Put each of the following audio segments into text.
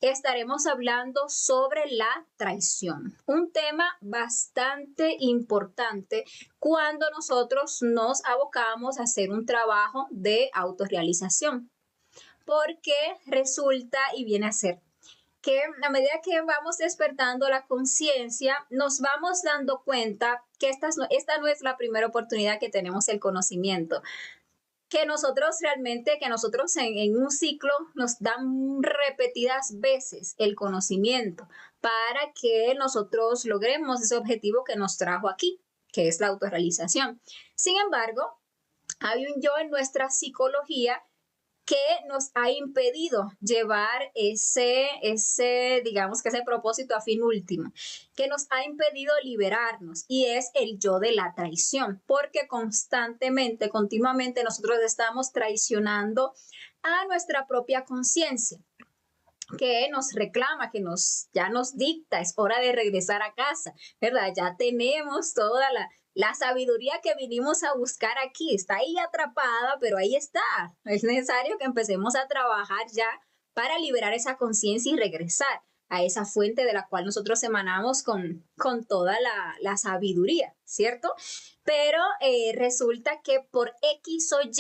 estaremos hablando sobre la traición, un tema bastante importante cuando nosotros nos abocamos a hacer un trabajo de autorrealización, porque resulta y viene a ser que a medida que vamos despertando la conciencia, nos vamos dando cuenta que esta no es la primera oportunidad que tenemos el conocimiento, que nosotros en un ciclo nos dan repetidas veces el conocimiento para que nosotros logremos ese objetivo que nos trajo aquí, que es la autorrealización. Sin embargo, hay un yo en nuestra psicología que nos ha impedido llevar digamos que ese propósito a fin último, que nos ha impedido liberarnos, y es el yo de la traición, porque constantemente, continuamente nosotros estamos traicionando a nuestra propia conciencia, que nos reclama, ya nos dicta, es hora de regresar a casa, ¿verdad? Ya tenemos toda la sabiduría que vinimos a buscar aquí, está ahí atrapada, pero ahí está. Es necesario que empecemos a trabajar ya para liberar esa conciencia y regresar a esa fuente de la cual nosotros emanamos con toda la sabiduría, ¿cierto? Pero resulta que por X o Y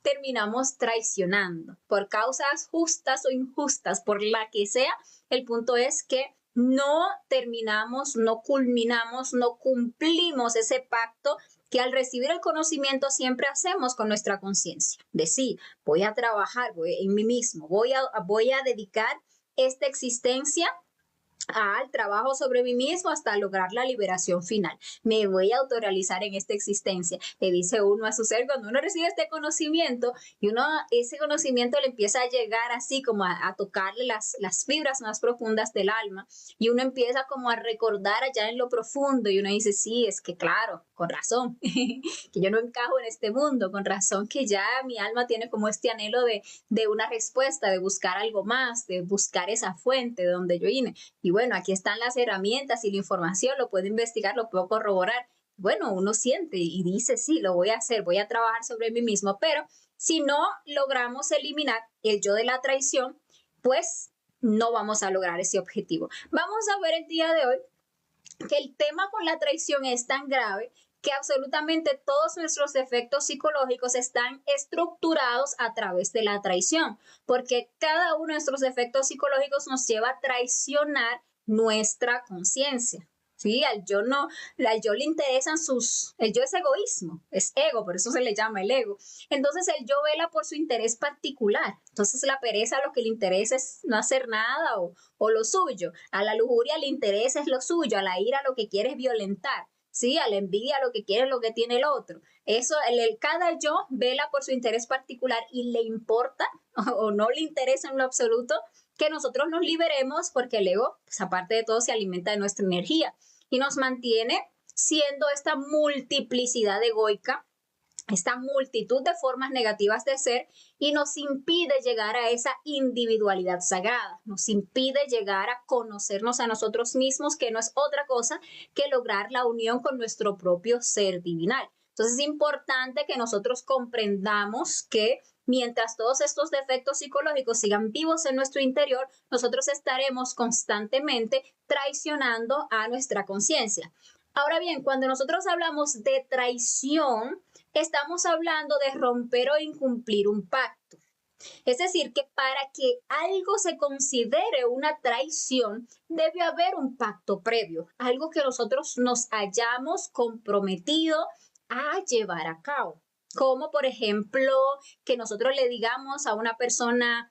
terminamos traicionando, por causas justas o injustas, por la que sea. El punto es que no terminamos, no culminamos, no cumplimos ese pacto que al recibir el conocimiento siempre hacemos con nuestra conciencia. De sí, voy a trabajar en mí mismo, voy a dedicar esta existencia al trabajo sobre mí mismo hasta lograr la liberación final. Me voy a autorrealizar en esta existencia, le dice uno a su ser cuando uno recibe este conocimiento, y uno ese conocimiento le empieza a llegar así como a tocarle las fibras más profundas del alma, y uno empieza como a recordar allá en lo profundo, y uno dice, sí, es que claro, con razón, que yo no encajo en este mundo, con razón que ya mi alma tiene como este anhelo de una respuesta, de buscar algo más, de buscar esa fuente de donde yo vine. Y bueno, aquí están las herramientas y la información, lo puedo investigar, lo puedo corroborar. Bueno, uno siente y dice, sí, lo voy a hacer, voy a trabajar sobre mí mismo, pero si no logramos eliminar el yo de la traición, pues no vamos a lograr ese objetivo. Vamos a ver el día de hoy que el tema con la traición es tan grave que absolutamente todos nuestros efectos psicológicos están estructurados a través de la traición, porque cada uno de nuestros efectos psicológicos nos lleva a traicionar nuestra conciencia. Sí, al yo le interesan el yo es egoísmo, es ego, por eso se le llama el ego. Entonces el yo vela por su interés particular. Entonces la pereza lo que le interesa es no hacer nada o lo suyo. A la lujuria le interesa es lo suyo, a la ira lo que quiere es violentar. Sí, a la envidia lo que quiere es lo que tiene el otro. Eso, cada yo vela por su interés particular y le importa o no le interesa en lo absoluto que nosotros nos liberemos, porque el ego, pues, aparte de todo, se alimenta de nuestra energía y nos mantiene siendo esta multiplicidad egoica, esta multitud de formas negativas de ser, y nos impide llegar a esa individualidad sagrada, nos impide llegar a conocernos a nosotros mismos, que no es otra cosa que lograr la unión con nuestro propio ser divinal. Entonces es importante que nosotros comprendamos que mientras todos estos defectos psicológicos sigan vivos en nuestro interior, nosotros estaremos constantemente traicionando a nuestra conciencia. Ahora bien, cuando nosotros hablamos de traición, estamos hablando de romper o incumplir un pacto. Es decir, que para que algo se considere una traición, debe haber un pacto previo, algo que nosotros nos hayamos comprometido a llevar a cabo. Como por ejemplo, que nosotros le digamos a una persona,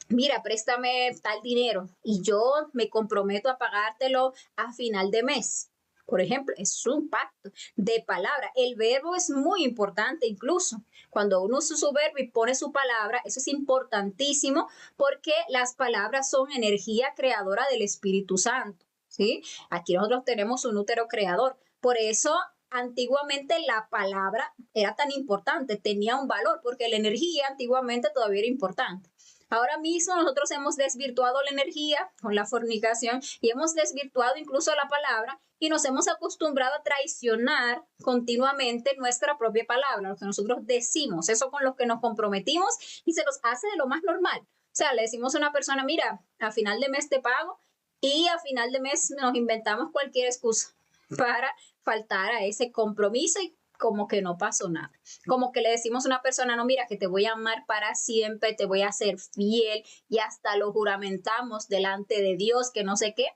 mira, préstame tal dinero y yo me comprometo a pagártelo a final de mes. Por ejemplo, es un pacto de palabra. El verbo es muy importante incluso. Cuando uno usa su verbo y pone su palabra, eso es importantísimo, porque las palabras son energía creadora del Espíritu Santo. ¿Sí? Aquí nosotros tenemos un útero creador. Por eso antiguamente la palabra era tan importante, tenía un valor, porque la energía antiguamente todavía era importante. Ahora mismo nosotros hemos desvirtuado la energía con la fornicación y hemos desvirtuado incluso la palabra, y nos hemos acostumbrado a traicionar continuamente nuestra propia palabra, lo que nosotros decimos, eso con lo que nos comprometimos, y se nos hace de lo más normal. sea, le decimos a una persona, mira, a final de mes te pago y a final de mes nos inventamos cualquier excusa para faltar a ese compromiso y como que no pasó nada. Como que le decimos a una persona, no, mira, que te voy a amar para siempre, te voy a ser fiel y hasta lo juramentamos delante de Dios, que no sé qué.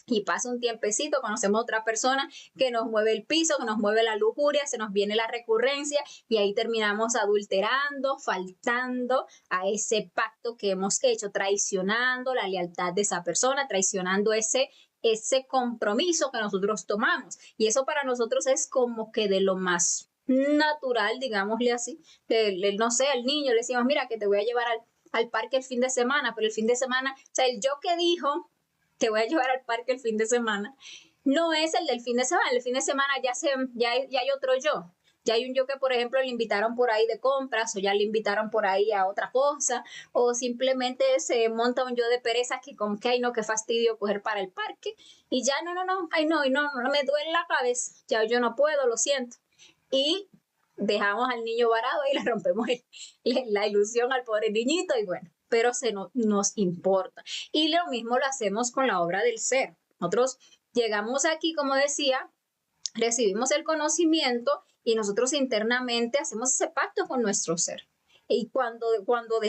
Y pasa un tiempecito, conocemos a otra persona que nos mueve el piso, que nos mueve la lujuria, se nos viene la recurrencia y ahí terminamos adulterando, faltando a ese pacto que hemos hecho, traicionando la lealtad de esa persona, traicionando ese compromiso que nosotros tomamos. Y eso para nosotros es como que de lo más natural, digámosle así. No sé, al niño le decimos, mira, que te voy a llevar al parque el fin de semana, pero el fin de semana, o sea, el yo que dijo te voy a llevar al parque el fin de semana, no es el del fin de semana. El fin de semana ya hay otro yo. Ya hay un yo que, por ejemplo, le invitaron por ahí de compras o ya le invitaron por ahí a otra cosa o simplemente se monta un yo de pereza que como que, ay no, qué fastidio coger para el parque y ya ay no, no me duele la cabeza, ya yo no puedo, lo siento. Y dejamos al niño varado y le rompemos la ilusión al pobre niñito y bueno, pero nos importa. Y lo mismo lo hacemos con la obra del ser. Nosotros llegamos aquí, como decía, recibimos el conocimiento y nosotros internamente hacemos ese pacto con nuestro ser. Y cuando nos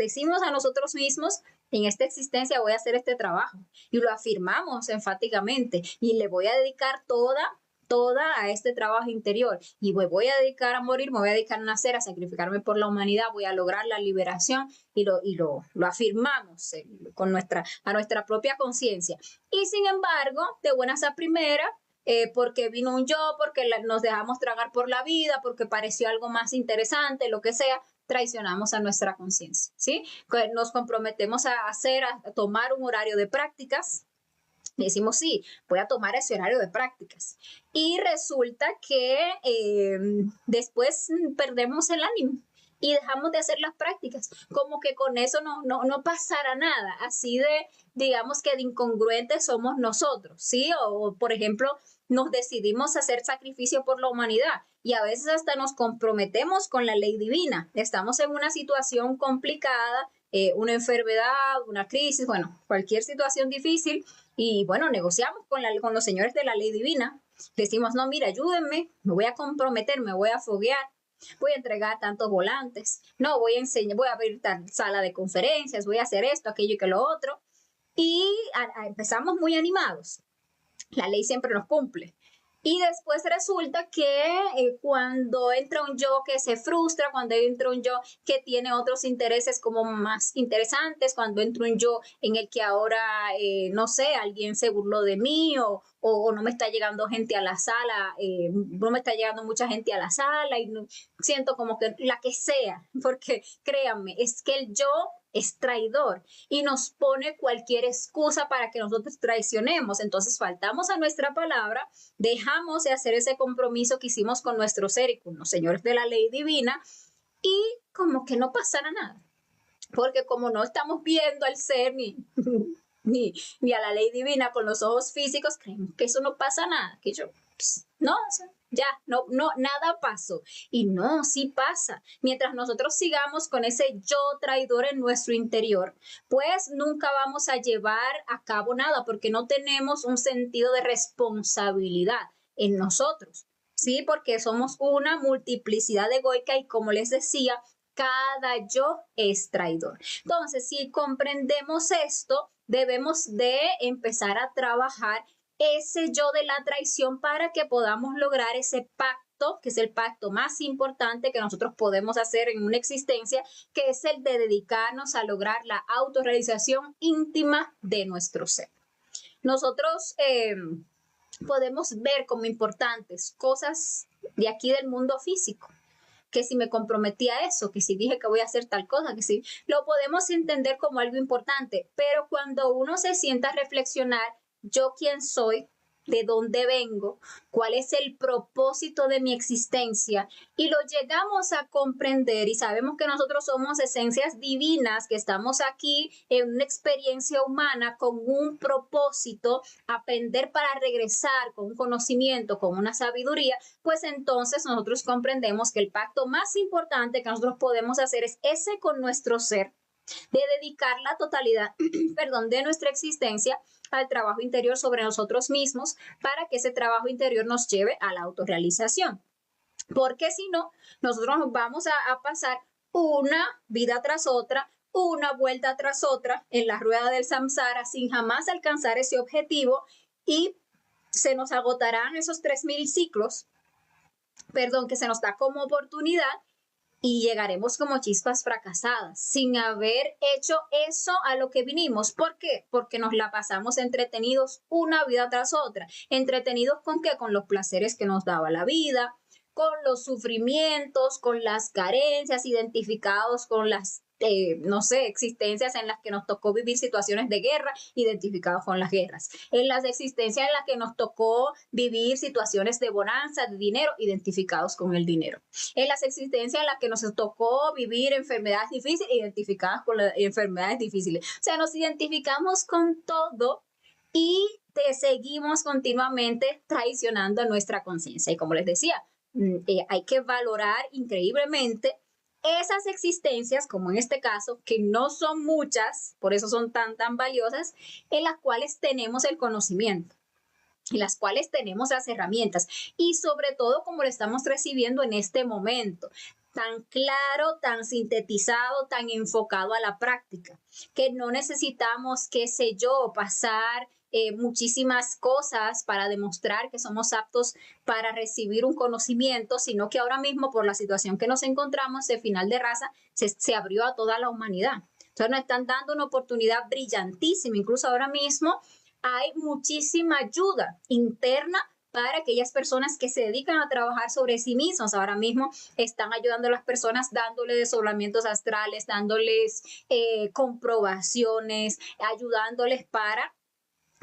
decimos a nosotros mismos, en esta existencia voy a hacer este trabajo y lo afirmamos enfáticamente y le voy a dedicar toda a este trabajo interior y me voy a dedicar a morir, me voy a dedicar a nacer, a sacrificarme por la humanidad, voy a lograr la liberación y lo afirmamos a nuestra propia conciencia. Y sin embargo, de buenas a primeras, porque vino un yo, porque nos dejamos tragar por la vida, porque pareció algo más interesante, lo que sea, traicionamos a nuestra conciencia, ¿sí? Nos comprometemos a tomar un horario de prácticas. Le decimos, sí, voy a tomar ese horario de prácticas. Y resulta que después perdemos el ánimo y dejamos de hacer las prácticas. Como que con eso no pasará nada. Así digamos que de incongruentes somos nosotros, ¿sí? O, por ejemplo, nos decidimos hacer sacrificio por la humanidad y a veces hasta nos comprometemos con la ley divina. Estamos en una situación complicada, una enfermedad, una crisis, bueno, cualquier situación difícil y bueno, negociamos con los señores de la ley divina. Decimos, no, mira, ayúdenme, me voy a comprometer, me voy a foguear, voy a entregar tantos volantes, no, voy a enseñar, voy a abrir tal sala de conferencias, voy a hacer esto, aquello y que lo otro. Y empezamos muy animados. La ley siempre nos cumple. Y después resulta que cuando entra un yo que se frustra, cuando entra un yo que tiene otros intereses como más interesantes, cuando entra un yo en el que ahora, no sé, alguien se burló de mí o no me está llegando gente a la sala, no me está llegando mucha gente a la sala y siento como que la que sea, porque créanme, es que el yo es traidor y nos pone cualquier excusa para que nosotros traicionemos. Entonces faltamos a nuestra palabra, dejamos de hacer ese compromiso que hicimos con nuestro ser y con los señores de la ley divina y como que no pasara nada. Porque como no estamos viendo al ser ni a la ley divina con los ojos físicos, creemos que eso no pasa nada, que yo, no, ya, no, nada pasó. Y no, sí pasa. Mientras nosotros sigamos con ese yo traidor en nuestro interior, pues nunca vamos a llevar a cabo nada porque no tenemos un sentido de responsabilidad en nosotros, ¿sí? Porque somos una multiplicidad egoica y como les decía, cada yo es traidor. Entonces, si comprendemos esto, debemos de empezar a trabajar ese yo de la traición para que podamos lograr ese pacto, que es el pacto más importante que nosotros podemos hacer en una existencia, que es el de dedicarnos a lograr la autorrealización íntima de nuestro ser. Nosotros podemos ver como importantes cosas de aquí del mundo físico, que si me comprometí a eso, que si dije que voy a hacer tal cosa, que si lo podemos entender como algo importante, pero cuando uno se sienta a reflexionar, yo quién soy, de dónde vengo, cuál es el propósito de mi existencia y lo llegamos a comprender y sabemos que nosotros somos esencias divinas, que estamos aquí en una experiencia humana con un propósito, aprender para regresar con un conocimiento, con una sabiduría, pues entonces nosotros comprendemos que el pacto más importante que nosotros podemos hacer es ese con nuestro ser. de dedicar la totalidad, perdón, de nuestra existencia al trabajo interior sobre nosotros mismos para que ese trabajo interior nos lleve a la autorrealización. Porque si no, nosotros nos vamos a pasar una vida tras otra, una vuelta tras otra en la rueda del samsara sin jamás alcanzar ese objetivo y se nos agotarán esos 3000 ciclos, perdón, que se nos da como oportunidad y llegaremos como chispas fracasadas, sin haber hecho eso a lo que vinimos. ¿Por qué? Porque nos la pasamos entretenidos una vida tras otra. ¿Entretenidos con qué? Con los placeres que nos daba la vida, con los sufrimientos, con las carencias, identificados con las no sé, existencias en las que nos tocó vivir situaciones de guerra, identificados con las guerras, en las existencias en las que nos tocó vivir situaciones de bonanza, de dinero, identificados con el dinero, en las existencias en las que nos tocó vivir enfermedades difíciles, identificadas con las enfermedades difíciles. O sea, nos identificamos con todo y te seguimos continuamente traicionando a nuestra conciencia. Y como les decía, hay que valorar increíblemente esas existencias, como en este caso, que no son muchas, por eso son tan valiosas, en las cuales tenemos el conocimiento, en las cuales tenemos las herramientas y sobre todo como lo estamos recibiendo en este momento, tan claro, tan sintetizado, tan enfocado a la práctica, que no necesitamos, qué sé yo, pasar muchísimas cosas para demostrar que somos aptos para recibir un conocimiento, sino que ahora mismo por la situación que nos encontramos de final de raza, se abrió a toda la humanidad. Entonces nos están dando una oportunidad brillantísima, incluso ahora mismo hay muchísima ayuda interna para aquellas personas que se dedican a trabajar sobre sí mismos. Ahora mismo están ayudando a las personas dándoles desdoblamientos astrales, dándoles comprobaciones, ayudándoles para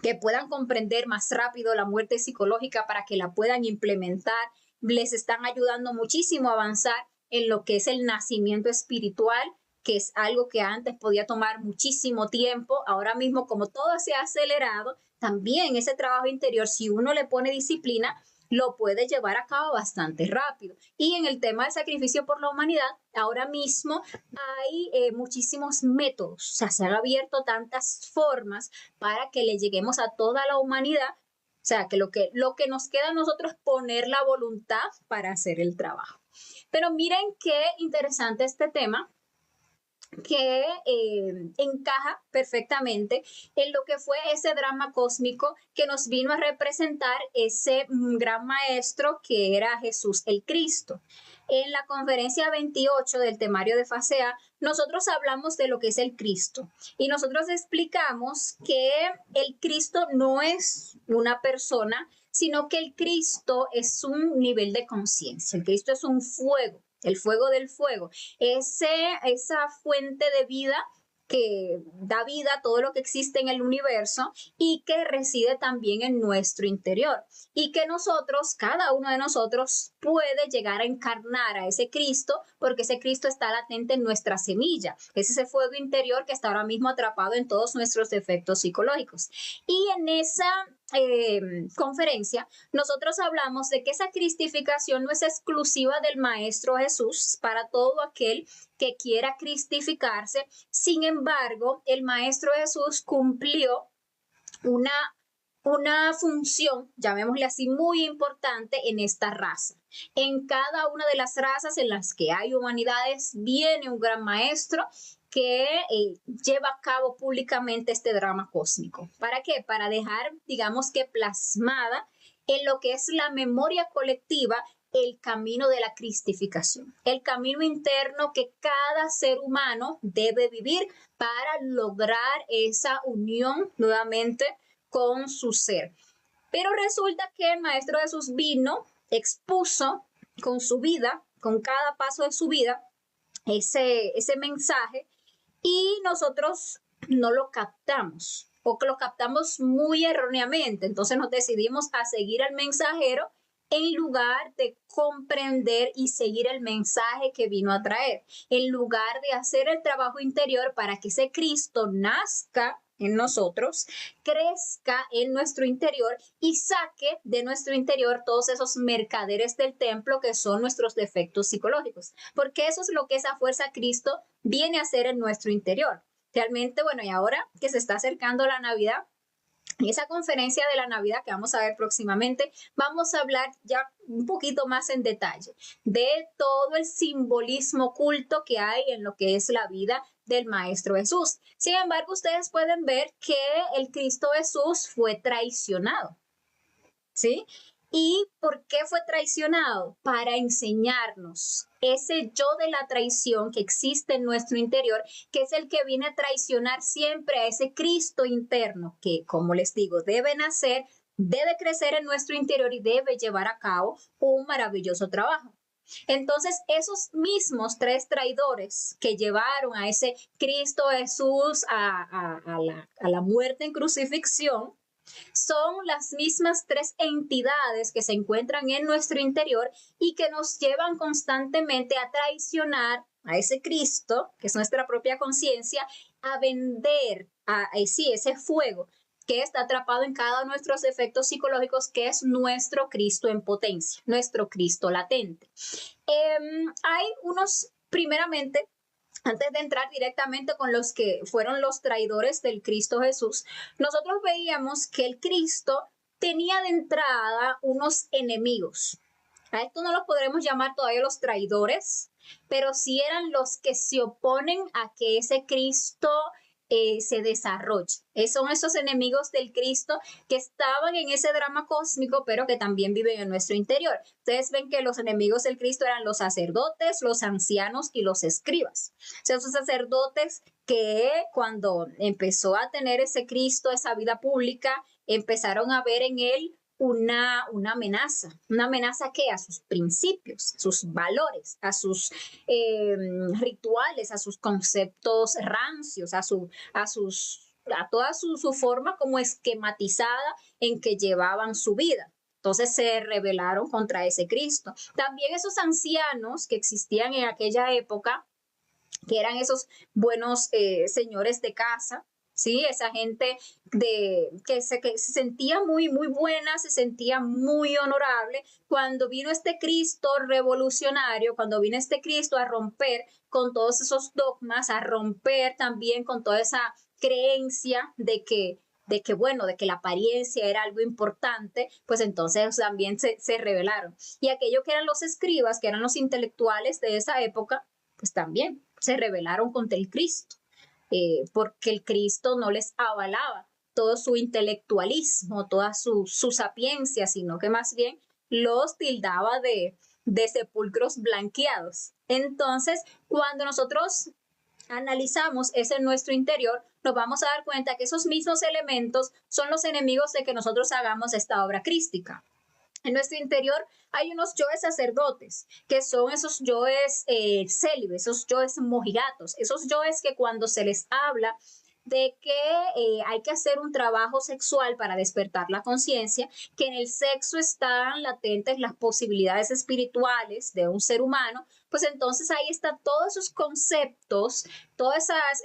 que puedan comprender más rápido la muerte psicológica, para que la puedan implementar. Les están ayudando muchísimo a avanzar en lo que es el nacimiento espiritual, que es algo que antes podía tomar muchísimo tiempo. Ahora mismo, como todo se ha acelerado, también ese trabajo interior, si uno le pone disciplina, lo puede llevar a cabo bastante rápido. Y en el tema del sacrificio por la humanidad, ahora mismo hay muchísimos métodos, o sea, se han abierto tantas formas para que le lleguemos a toda la humanidad. O sea, que lo que nos queda a nosotros es poner la voluntad para hacer el trabajo. Pero miren qué interesante este tema, que encaja perfectamente en lo que fue ese drama cósmico que nos vino a representar ese gran maestro que era Jesús el Cristo. En la conferencia 28 del temario de Fase A, nosotros hablamos de lo que es el Cristo y nosotros explicamos que el Cristo no es una persona, sino que el Cristo es un nivel de conciencia. El Cristo es un fuego, el fuego del fuego, esa fuente de vida que da vida a todo lo que existe en el universo y que reside también en nuestro interior, y que nosotros, cada uno de nosotros, puede llegar a encarnar a ese Cristo, porque ese Cristo está latente en nuestra semilla, es ese fuego interior que está ahora mismo atrapado en todos nuestros defectos psicológicos. Y en esa conferencia, nosotros hablamos de que esa cristificación no es exclusiva del Maestro Jesús para todo aquel que quiera cristificarse. Sin embargo, el Maestro Jesús cumplió una función, llamémosle así, muy importante en esta raza. En cada una de las razas en las que hay humanidades viene un gran maestro que lleva a cabo públicamente este drama cósmico. ¿Para qué? Para dejar, digamos que plasmada en lo que es la memoria colectiva el camino de la cristificación, el camino interno que cada ser humano debe vivir para lograr esa unión nuevamente con su ser. Pero resulta que el Maestro Jesús vino, expuso con su vida, con cada paso de su vida, ese mensaje, y nosotros no lo captamos, o que lo captamos muy erróneamente. Entonces nos decidimos a seguir al mensajero en lugar de comprender y seguir el mensaje que vino a traer, en lugar de hacer el trabajo interior para que ese Cristo nazca en nosotros, crezca en nuestro interior y saque de nuestro interior todos esos mercaderes del templo que son nuestros defectos psicológicos, porque eso es lo que esa fuerza Cristo viene a hacer en nuestro interior. Realmente, bueno, y ahora que se está acercando la Navidad, en esa conferencia de la Navidad que vamos a ver próximamente, vamos a hablar ya un poquito más en detalle de todo el simbolismo oculto que hay en lo que es la vida del Maestro Jesús. Sin embargo, ustedes pueden ver que el Cristo Jesús fue traicionado, ¿sí? ¿Y por qué fue traicionado? Para enseñarnos ese yo de la traición que existe en nuestro interior, que es el que viene a traicionar siempre a ese Cristo interno, que, como les digo, debe nacer, debe crecer en nuestro interior y debe llevar a cabo un maravilloso trabajo. Entonces, esos mismos tres traidores que llevaron a ese Cristo Jesús a la muerte en crucifixión, son las mismas tres entidades que se encuentran en nuestro interior y que nos llevan constantemente a traicionar a ese Cristo, que es nuestra propia conciencia, a vender sí, ese fuego que está atrapado en cada uno de nuestros efectos psicológicos, que es nuestro Cristo en potencia, nuestro Cristo latente. Hay unos, primeramente, antes de entrar directamente con los que fueron los traidores del Cristo Jesús, nosotros veíamos que el Cristo tenía de entrada unos enemigos. A esto no los podremos llamar todavía los traidores, pero sí eran los que se oponen a que ese Cristo se desarrolle. Son esos enemigos del Cristo que estaban en ese drama cósmico, pero que también viven en nuestro interior. Ustedes ven que los enemigos del Cristo eran los sacerdotes, los ancianos y los escribas. O sea, esos sacerdotes que cuando empezó a tener ese Cristo, esa vida pública, empezaron a ver en él una amenaza que a sus principios, a sus valores, a sus rituales, a sus conceptos rancios, a toda su forma como esquematizada en que llevaban su vida. Entonces se rebelaron contra ese Cristo. También esos ancianos que existían en aquella época, que eran esos buenos señores de casa, ¿sí? Esa gente que se sentía muy buena, se sentía muy honorable. Cuando vino este Cristo revolucionario, cuando vino este Cristo a romper con todos esos dogmas, a romper también con toda esa creencia de que la apariencia era algo importante, pues entonces también se rebelaron. Y aquellos que eran los escribas, que eran los intelectuales de esa época, pues también se rebelaron contra el Cristo. Porque el Cristo no les avalaba todo su intelectualismo, toda su sapiencia, sino que más bien los tildaba de sepulcros blanqueados. Entonces, cuando nosotros analizamos ese en nuestro interior, nos vamos a dar cuenta que esos mismos elementos son los enemigos de que nosotros hagamos esta obra crística. En nuestro interior hay unos yoes sacerdotes, que son esos yoes célibes, esos yoes mojigatos, esos yoes que cuando se les habla de que hay que hacer un trabajo sexual para despertar la conciencia, que en el sexo están latentes las posibilidades espirituales de un ser humano, pues entonces ahí están todos esos conceptos, todos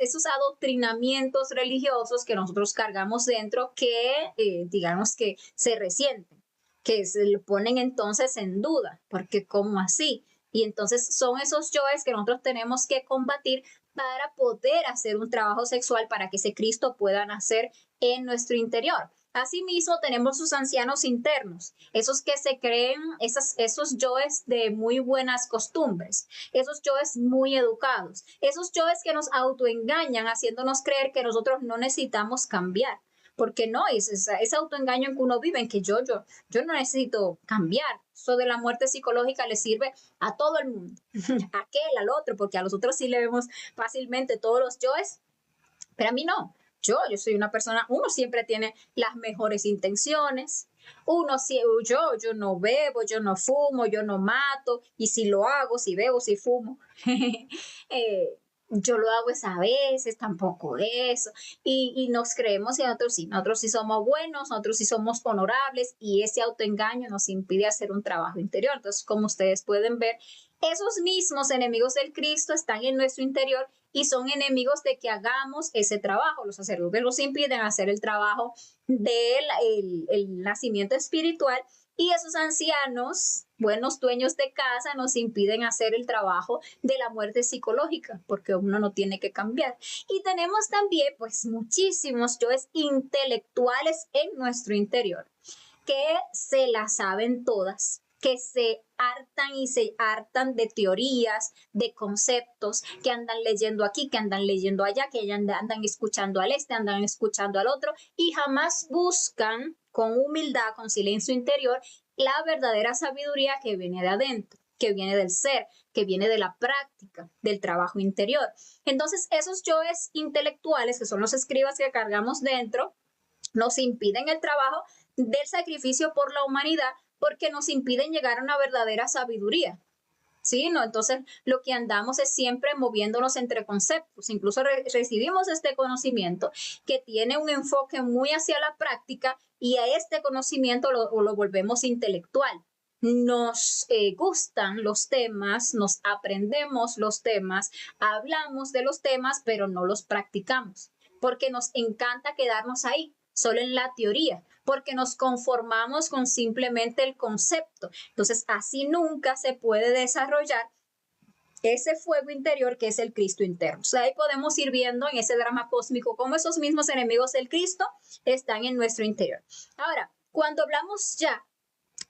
esos adoctrinamientos religiosos que nosotros cargamos dentro que digamos que se resienten, que se lo ponen entonces en duda, porque ¿cómo así? Y entonces son esos yoes que nosotros tenemos que combatir para poder hacer un trabajo sexual para que ese Cristo pueda nacer en nuestro interior. Asimismo, tenemos sus ancianos internos, esos que se creen, esos yoes de muy buenas costumbres, esos yoes muy educados, esos yoes que nos autoengañan haciéndonos creer que nosotros no necesitamos cambiar. Porque no, es ese autoengaño en que uno vive, en que yo no necesito cambiar. Eso de la muerte psicológica le sirve a todo el mundo, a aquel, al otro, porque a los otros sí le vemos fácilmente todos los yoes, pero a mí no. Yo soy una persona, uno siempre tiene las mejores intenciones, yo no bebo, yo no fumo, yo no mato, y si lo hago, si bebo, si fumo, yo lo hago a veces, tampoco eso, y nos creemos y nosotros sí somos buenos, nosotros sí somos honorables, y ese autoengaño nos impide hacer un trabajo interior. Entonces, como ustedes pueden ver, esos mismos enemigos del Cristo están en nuestro interior y son enemigos de que hagamos ese trabajo. Los sacerdotes nos impiden hacer el trabajo del el nacimiento espiritual, y esos ancianos, buenos dueños de casa, nos impiden hacer el trabajo de la muerte psicológica, porque uno no tiene que cambiar. Y tenemos también, pues, muchísimos yoes intelectuales en nuestro interior, que se las saben todas, que se hartan y se hartan de teorías, de conceptos, que andan leyendo aquí, que andan leyendo allá, que andan escuchando al este, andan escuchando al otro, y jamás buscan con humildad, con silencio interior, la verdadera sabiduría que viene de adentro, que viene del ser, que viene de la práctica, del trabajo interior. Entonces, esos yoes intelectuales, que son los escribas que cargamos dentro, nos impiden el trabajo del sacrificio por la humanidad, porque nos impiden llegar a una verdadera sabiduría. ¿Sí? ¿No? Entonces, lo que andamos es siempre moviéndonos entre conceptos. Incluso recibimos este conocimiento que tiene un enfoque muy hacia la práctica, y a este conocimiento lo volvemos intelectual. Nos gustan los temas, nos aprendemos los temas, hablamos de los temas, pero no los practicamos, porque nos encanta quedarnos ahí, solo en la teoría, porque nos conformamos con simplemente el concepto. Entonces, así nunca se puede desarrollar ese fuego interior que es el Cristo interno. O sea, ahí podemos ir viendo en ese drama cósmico cómo esos mismos enemigos del Cristo están en nuestro interior. Ahora, cuando hablamos ya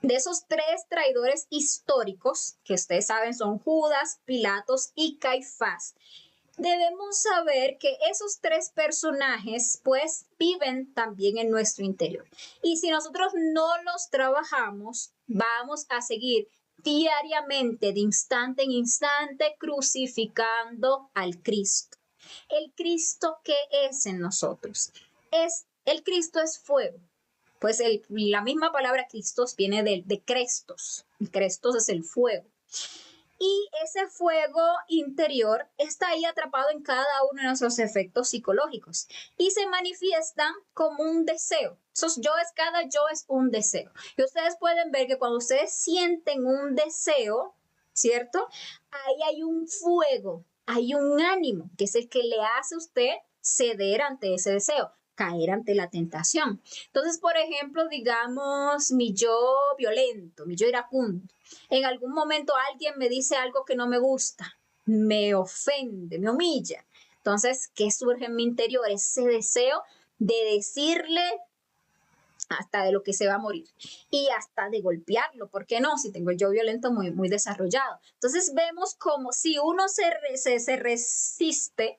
de esos tres traidores históricos, que ustedes saben son Judas, Pilatos y Caifás, debemos saber que esos tres personajes pues viven también en nuestro interior. Y si nosotros no los trabajamos, vamos a seguir diariamente, de instante en instante, crucificando al Cristo. ¿El Cristo qué es en nosotros? El Cristo es fuego. Pues la misma palabra Cristos viene de Crestos. El Crestos es el fuego. Y ese fuego interior está ahí atrapado en cada uno de nuestros efectos psicológicos y se manifiesta como un deseo. Cada yo es un deseo. Y ustedes pueden ver que cuando ustedes sienten un deseo, ¿cierto? Ahí hay un fuego, hay un ánimo, que es el que le hace a usted ceder ante ese deseo, caer ante la tentación. Entonces, por ejemplo, digamos, mi yo violento, mi yo iracundo. En algún momento alguien me dice algo que no me gusta, me ofende, me humilla. Entonces, ¿qué surge en mi interior? Ese deseo de decirle hasta de lo que se va a morir y hasta de golpearlo, ¿por qué no? Si tengo el yo violento muy desarrollado. Entonces vemos como si uno se resiste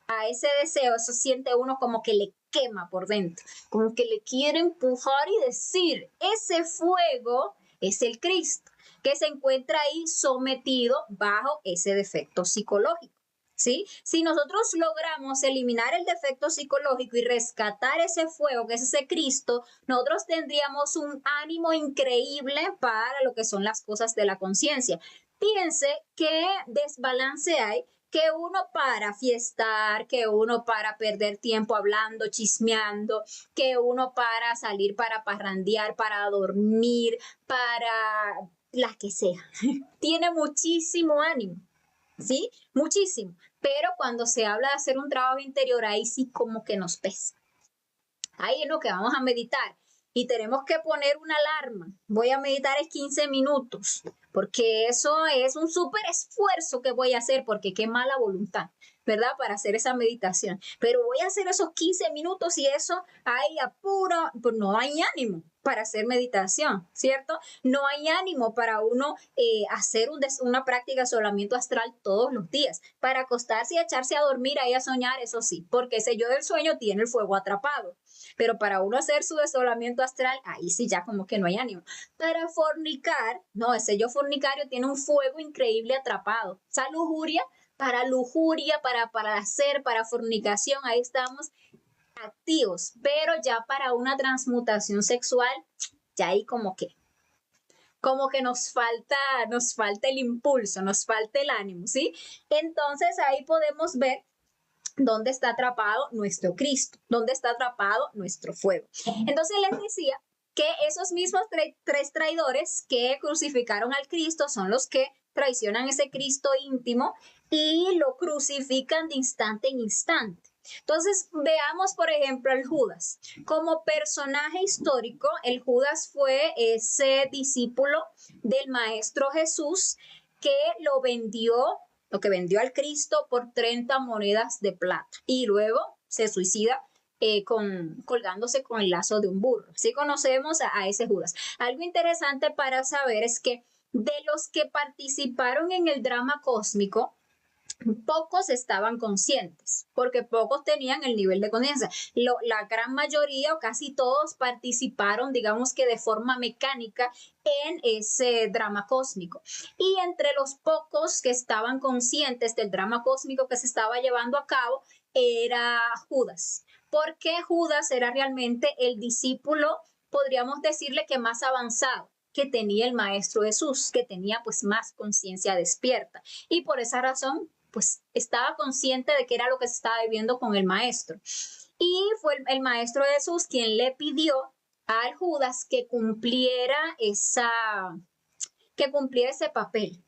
a ese deseo, eso siente uno como que le quema por dentro, como que le quiere empujar y decir, ese fuego es el Cristo, que se encuentra ahí sometido bajo ese defecto psicológico. ¿Sí? Si nosotros logramos eliminar el defecto psicológico y rescatar ese fuego, que es ese Cristo, nosotros tendríamos un ánimo increíble para lo que son las cosas de la conciencia. Piense qué desbalance hay, que uno para fiestar, que uno para perder tiempo hablando, chismeando, que uno para salir, para parrandear, para dormir, para la que sea. Tiene muchísimo ánimo. ¿Sí? Muchísimo. Pero cuando se habla de hacer un trabajo interior, ahí sí como que nos pesa. Ahí es lo que vamos a meditar. Y tenemos que poner una alarma. Voy a meditar en 15 minutos, porque eso es un súper esfuerzo que voy a hacer, porque qué mala voluntad, ¿verdad? Para hacer esa meditación. Pero voy a hacer esos 15 minutos y eso, hay apuro, pues no hay ánimo para hacer meditación, ¿cierto? No hay ánimo para uno hacer una práctica de solamiento astral todos los días, para acostarse y echarse a dormir ahí a soñar, eso sí, porque ese yo del sueño tiene el fuego atrapado. Pero para uno hacer su desolamiento astral, ahí sí ya como que no hay ánimo. Para fornicar, no, ese yo fornicario tiene un fuego increíble atrapado. Esa lujuria, para placer, para fornicación, ahí estamos activos. Pero ya para una transmutación sexual, ya ahí como que nos falta el impulso, nos falta el ánimo, ¿sí? Entonces ahí podemos ver dónde está atrapado nuestro Cristo, dónde está atrapado nuestro fuego. Entonces les decía que esos mismos tres traidores que crucificaron al Cristo son los que traicionan ese Cristo íntimo y lo crucifican de instante en instante. Entonces, veamos, por ejemplo, al Judas. Como personaje histórico, el Judas fue ese discípulo del Maestro Jesús que lo que vendió al Cristo por 30 monedas de plata y luego se suicida colgándose con el lazo de un burro. Sí conocemos a ese Judas. Algo interesante para saber es que de los que participaron en el drama cósmico, pocos estaban conscientes, porque pocos tenían el nivel de conciencia. La gran mayoría o casi todos participaron, digamos que de forma mecánica, en ese drama cósmico. Y entre los pocos que estaban conscientes del drama cósmico que se estaba llevando a cabo, era Judas, porque Judas era realmente el discípulo, podríamos decirle que más avanzado que tenía el Maestro Jesús, que tenía pues más conciencia despierta. Y por esa razón, pues estaba consciente de qué era lo que se estaba viviendo con el Maestro. Y fue el Maestro Jesús quien le pidió al Judas que cumpliera ese papel,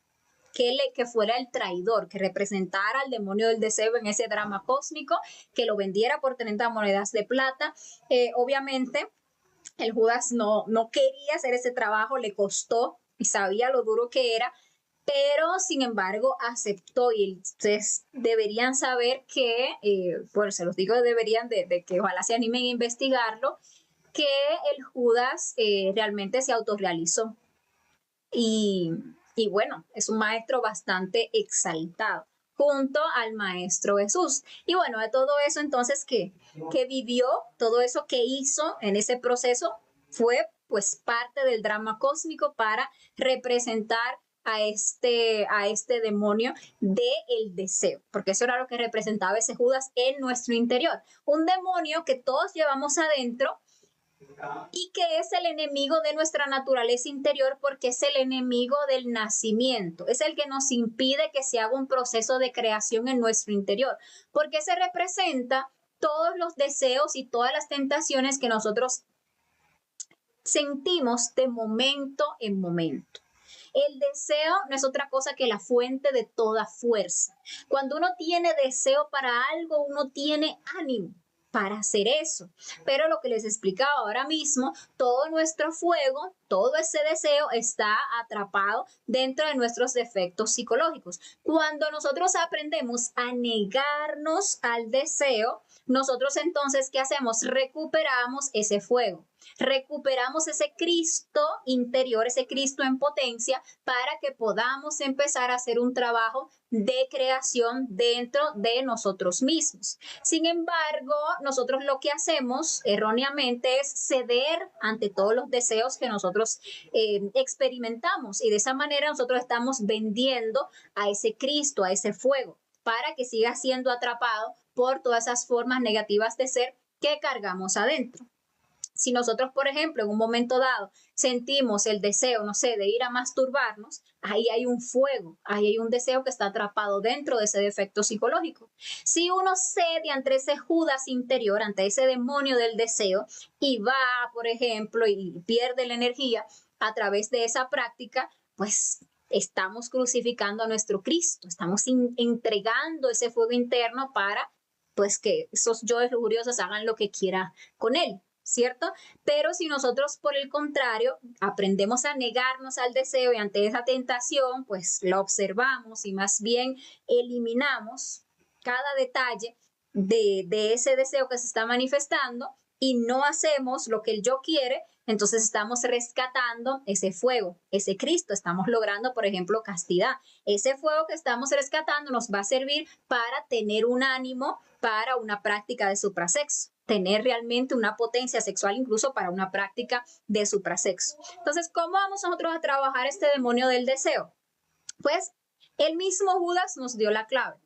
que fuera el traidor, que representara al demonio del deseo en ese drama cósmico, que lo vendiera por 30 monedas de plata. Obviamente, el Judas no quería hacer ese trabajo, le costó y sabía lo duro que era, pero sin embargo aceptó. Y ustedes deberían saber que, bueno, se los digo, deberían de que ojalá se animen a investigarlo, que el Judas realmente se autorrealizó. Y bueno, es un maestro bastante exaltado junto al Maestro Jesús. Y bueno, de todo eso entonces que vivió, todo eso que hizo en ese proceso fue pues parte del drama cósmico para representar a este demonio del deseo, porque eso era lo que representaba ese Judas en nuestro interior, un demonio que todos llevamos adentro y que es el enemigo de nuestra naturaleza interior, porque es el enemigo del nacimiento, es el que nos impide que se haga un proceso de creación en nuestro interior, porque se representa todos los deseos y todas las tentaciones que nosotros sentimos de momento en momento. El deseo no es otra cosa que la fuente de toda fuerza. Cuando uno tiene deseo para algo, uno tiene ánimo para hacer eso. Pero lo que les explicaba ahora mismo, todo nuestro fuego, todo ese deseo está atrapado dentro de nuestros defectos psicológicos. Cuando nosotros aprendemos a negarnos al deseo, nosotros entonces, ¿qué hacemos? Recuperamos ese fuego. Recuperamos ese Cristo interior, ese Cristo en potencia, para que podamos empezar a hacer un trabajo de creación dentro de nosotros mismos. Sin embargo, nosotros lo que hacemos erróneamente es ceder ante todos los deseos que nosotros experimentamos, y de esa manera nosotros estamos vendiendo a ese Cristo, a ese fuego, para que siga siendo atrapado por todas esas formas negativas de ser que cargamos adentro. Si nosotros, por ejemplo, en un momento dado sentimos el deseo, no sé, de ir a masturbarnos, ahí hay un fuego, ahí hay un deseo que está atrapado dentro de ese defecto psicológico. Si uno cede ante ese Judas interior, ante ese demonio del deseo, y va, por ejemplo, y pierde la energía a través de esa práctica, pues estamos crucificando a nuestro Cristo, estamos entregando ese fuego interno para, pues, que esos yoes lujuriosos hagan lo que quieran con él, ¿cierto? Pero si nosotros, por el contrario, aprendemos a negarnos al deseo y ante esa tentación, pues la observamos y más bien eliminamos cada detalle de ese deseo que se está manifestando y no hacemos lo que el yo quiere, entonces estamos rescatando ese fuego, ese Cristo, estamos logrando, por ejemplo, castidad. Ese fuego que estamos rescatando nos va a servir para tener un ánimo para una práctica de suprasexo, tener realmente una potencia sexual incluso para una práctica de suprasexo. Entonces, ¿cómo vamos nosotros a trabajar este demonio del deseo? Pues el mismo Judas nos dio la clave.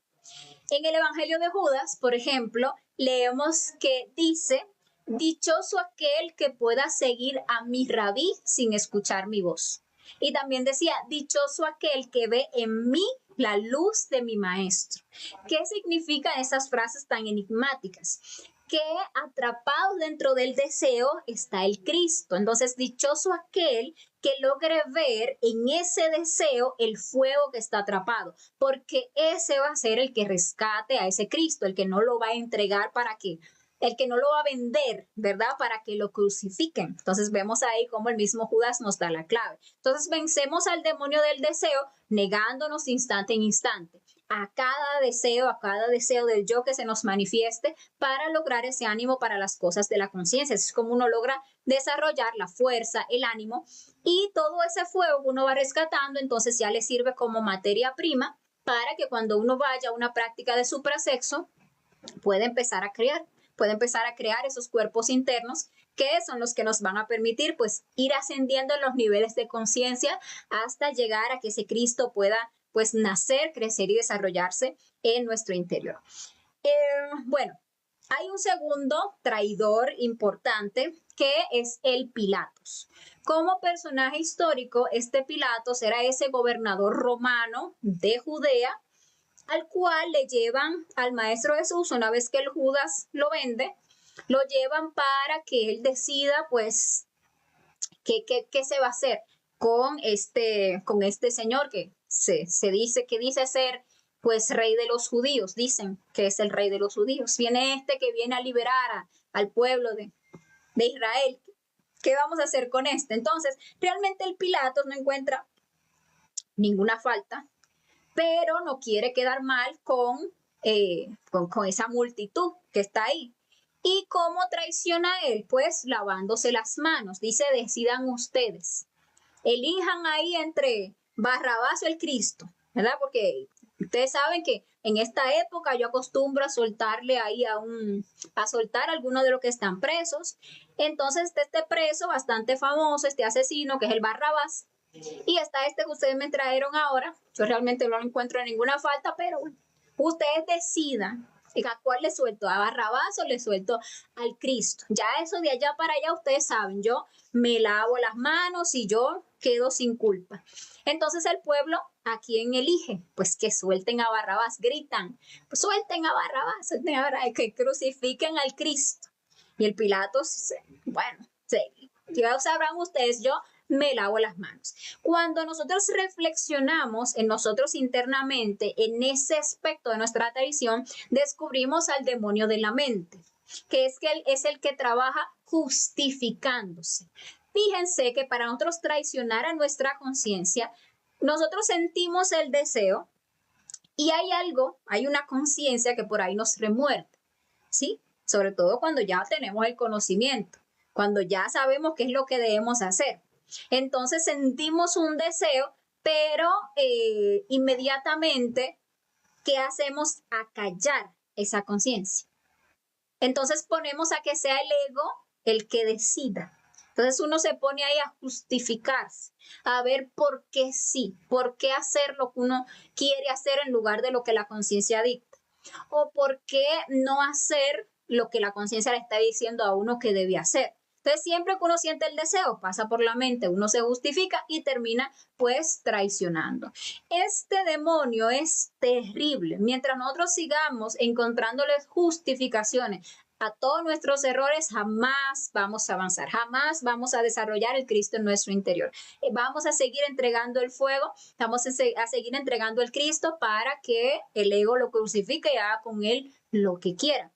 En el Evangelio de Judas, por ejemplo, leemos que dice: dichoso aquel que pueda seguir a mi rabí sin escuchar mi voz. Y también decía: dichoso aquel que ve en mí la luz de mi maestro. ¿Qué significan esas frases tan enigmáticas? Que atrapados dentro del deseo está el Cristo. Entonces, dichoso aquel que logre ver en ese deseo el fuego que está atrapado, porque ese va a ser el que rescate a ese Cristo, el que no lo va a entregar para que el que no lo va a vender, ¿verdad? Para que lo crucifiquen. Entonces vemos ahí cómo el mismo Judas nos da la clave. Entonces vencemos al demonio del deseo negándonos instante en instante a cada deseo del yo que se nos manifieste para lograr ese ánimo para las cosas de la conciencia. Es como uno logra desarrollar la fuerza, el ánimo y todo ese fuego uno va rescatando, entonces ya le sirve como materia prima para que cuando uno vaya a una práctica de suprasexo pueda empezar a crear esos cuerpos internos que son los que nos van a permitir pues ir ascendiendo en los niveles de conciencia hasta llegar a que ese Cristo pueda pues nacer, crecer y desarrollarse en nuestro interior. Bueno, hay un segundo traidor importante que es el Pilatos. Como personaje histórico, este Pilatos era ese gobernador romano de Judea al cual le llevan al Maestro Jesús una vez que el Judas lo vende, lo llevan para que él decida pues qué se va a hacer con este señor que se dice que dice ser pues rey de los judíos, dicen que es el rey de los judíos. Viene este que viene a liberar al pueblo de Israel. ¿Qué vamos a hacer con este? Entonces, realmente el Pilatos no encuentra ninguna falta, pero no quiere quedar mal con esa multitud que está ahí. ¿Y cómo traiciona a él? Pues lavándose las manos. Dice, decidan ustedes. Elijan ahí entre Barrabás o el Cristo, ¿verdad? Porque ustedes saben que en esta época yo acostumbro a soltarle ahí a soltar a algunos de los que están presos. Entonces, este preso bastante famoso, este asesino, que es el Barrabás, y está este que ustedes me trajeron ahora. Yo realmente no lo encuentro en ninguna falta, pero bueno, ustedes decidan a cuál le suelto, a Barrabás o le suelto al Cristo. Ya eso de allá para allá, ustedes saben, yo me lavo las manos y yo quedo sin culpa. Entonces el pueblo, ¿a quién elige? Pues que suelten a Barrabás, gritan, pues suelten a Barrabás, que crucifiquen al Cristo. Y el Pilato, bueno, ya sabrán ustedes, yo me lavo las manos. Cuando nosotros reflexionamos en nosotros internamente, en ese aspecto de nuestra tradición, descubrimos al demonio de la mente, que es el que trabaja justificándose. Fíjense que para nosotros traicionar a nuestra conciencia, nosotros sentimos el deseo y hay una conciencia que por ahí nos remuerde, ¿sí? Sobre todo cuando ya tenemos el conocimiento, cuando ya sabemos qué es lo que debemos hacer. Entonces sentimos un deseo, pero inmediatamente, ¿qué hacemos? Acallar esa conciencia. Entonces ponemos a que sea el ego el que decida. Entonces uno se pone ahí a justificarse, a ver por qué sí, por qué hacer lo que uno quiere hacer en lugar de lo que la conciencia dicta. O por qué no hacer lo que la conciencia le está diciendo a uno que debe hacer. Entonces, siempre que uno siente el deseo, pasa por la mente, uno se justifica y termina pues traicionando. Este demonio es terrible. Mientras nosotros sigamos encontrándoles justificaciones a todos nuestros errores, jamás vamos a avanzar, jamás vamos a desarrollar el Cristo en nuestro interior. Vamos a seguir entregando el fuego, vamos a seguir entregando el Cristo para que el ego lo crucifique y haga con él lo que quiera.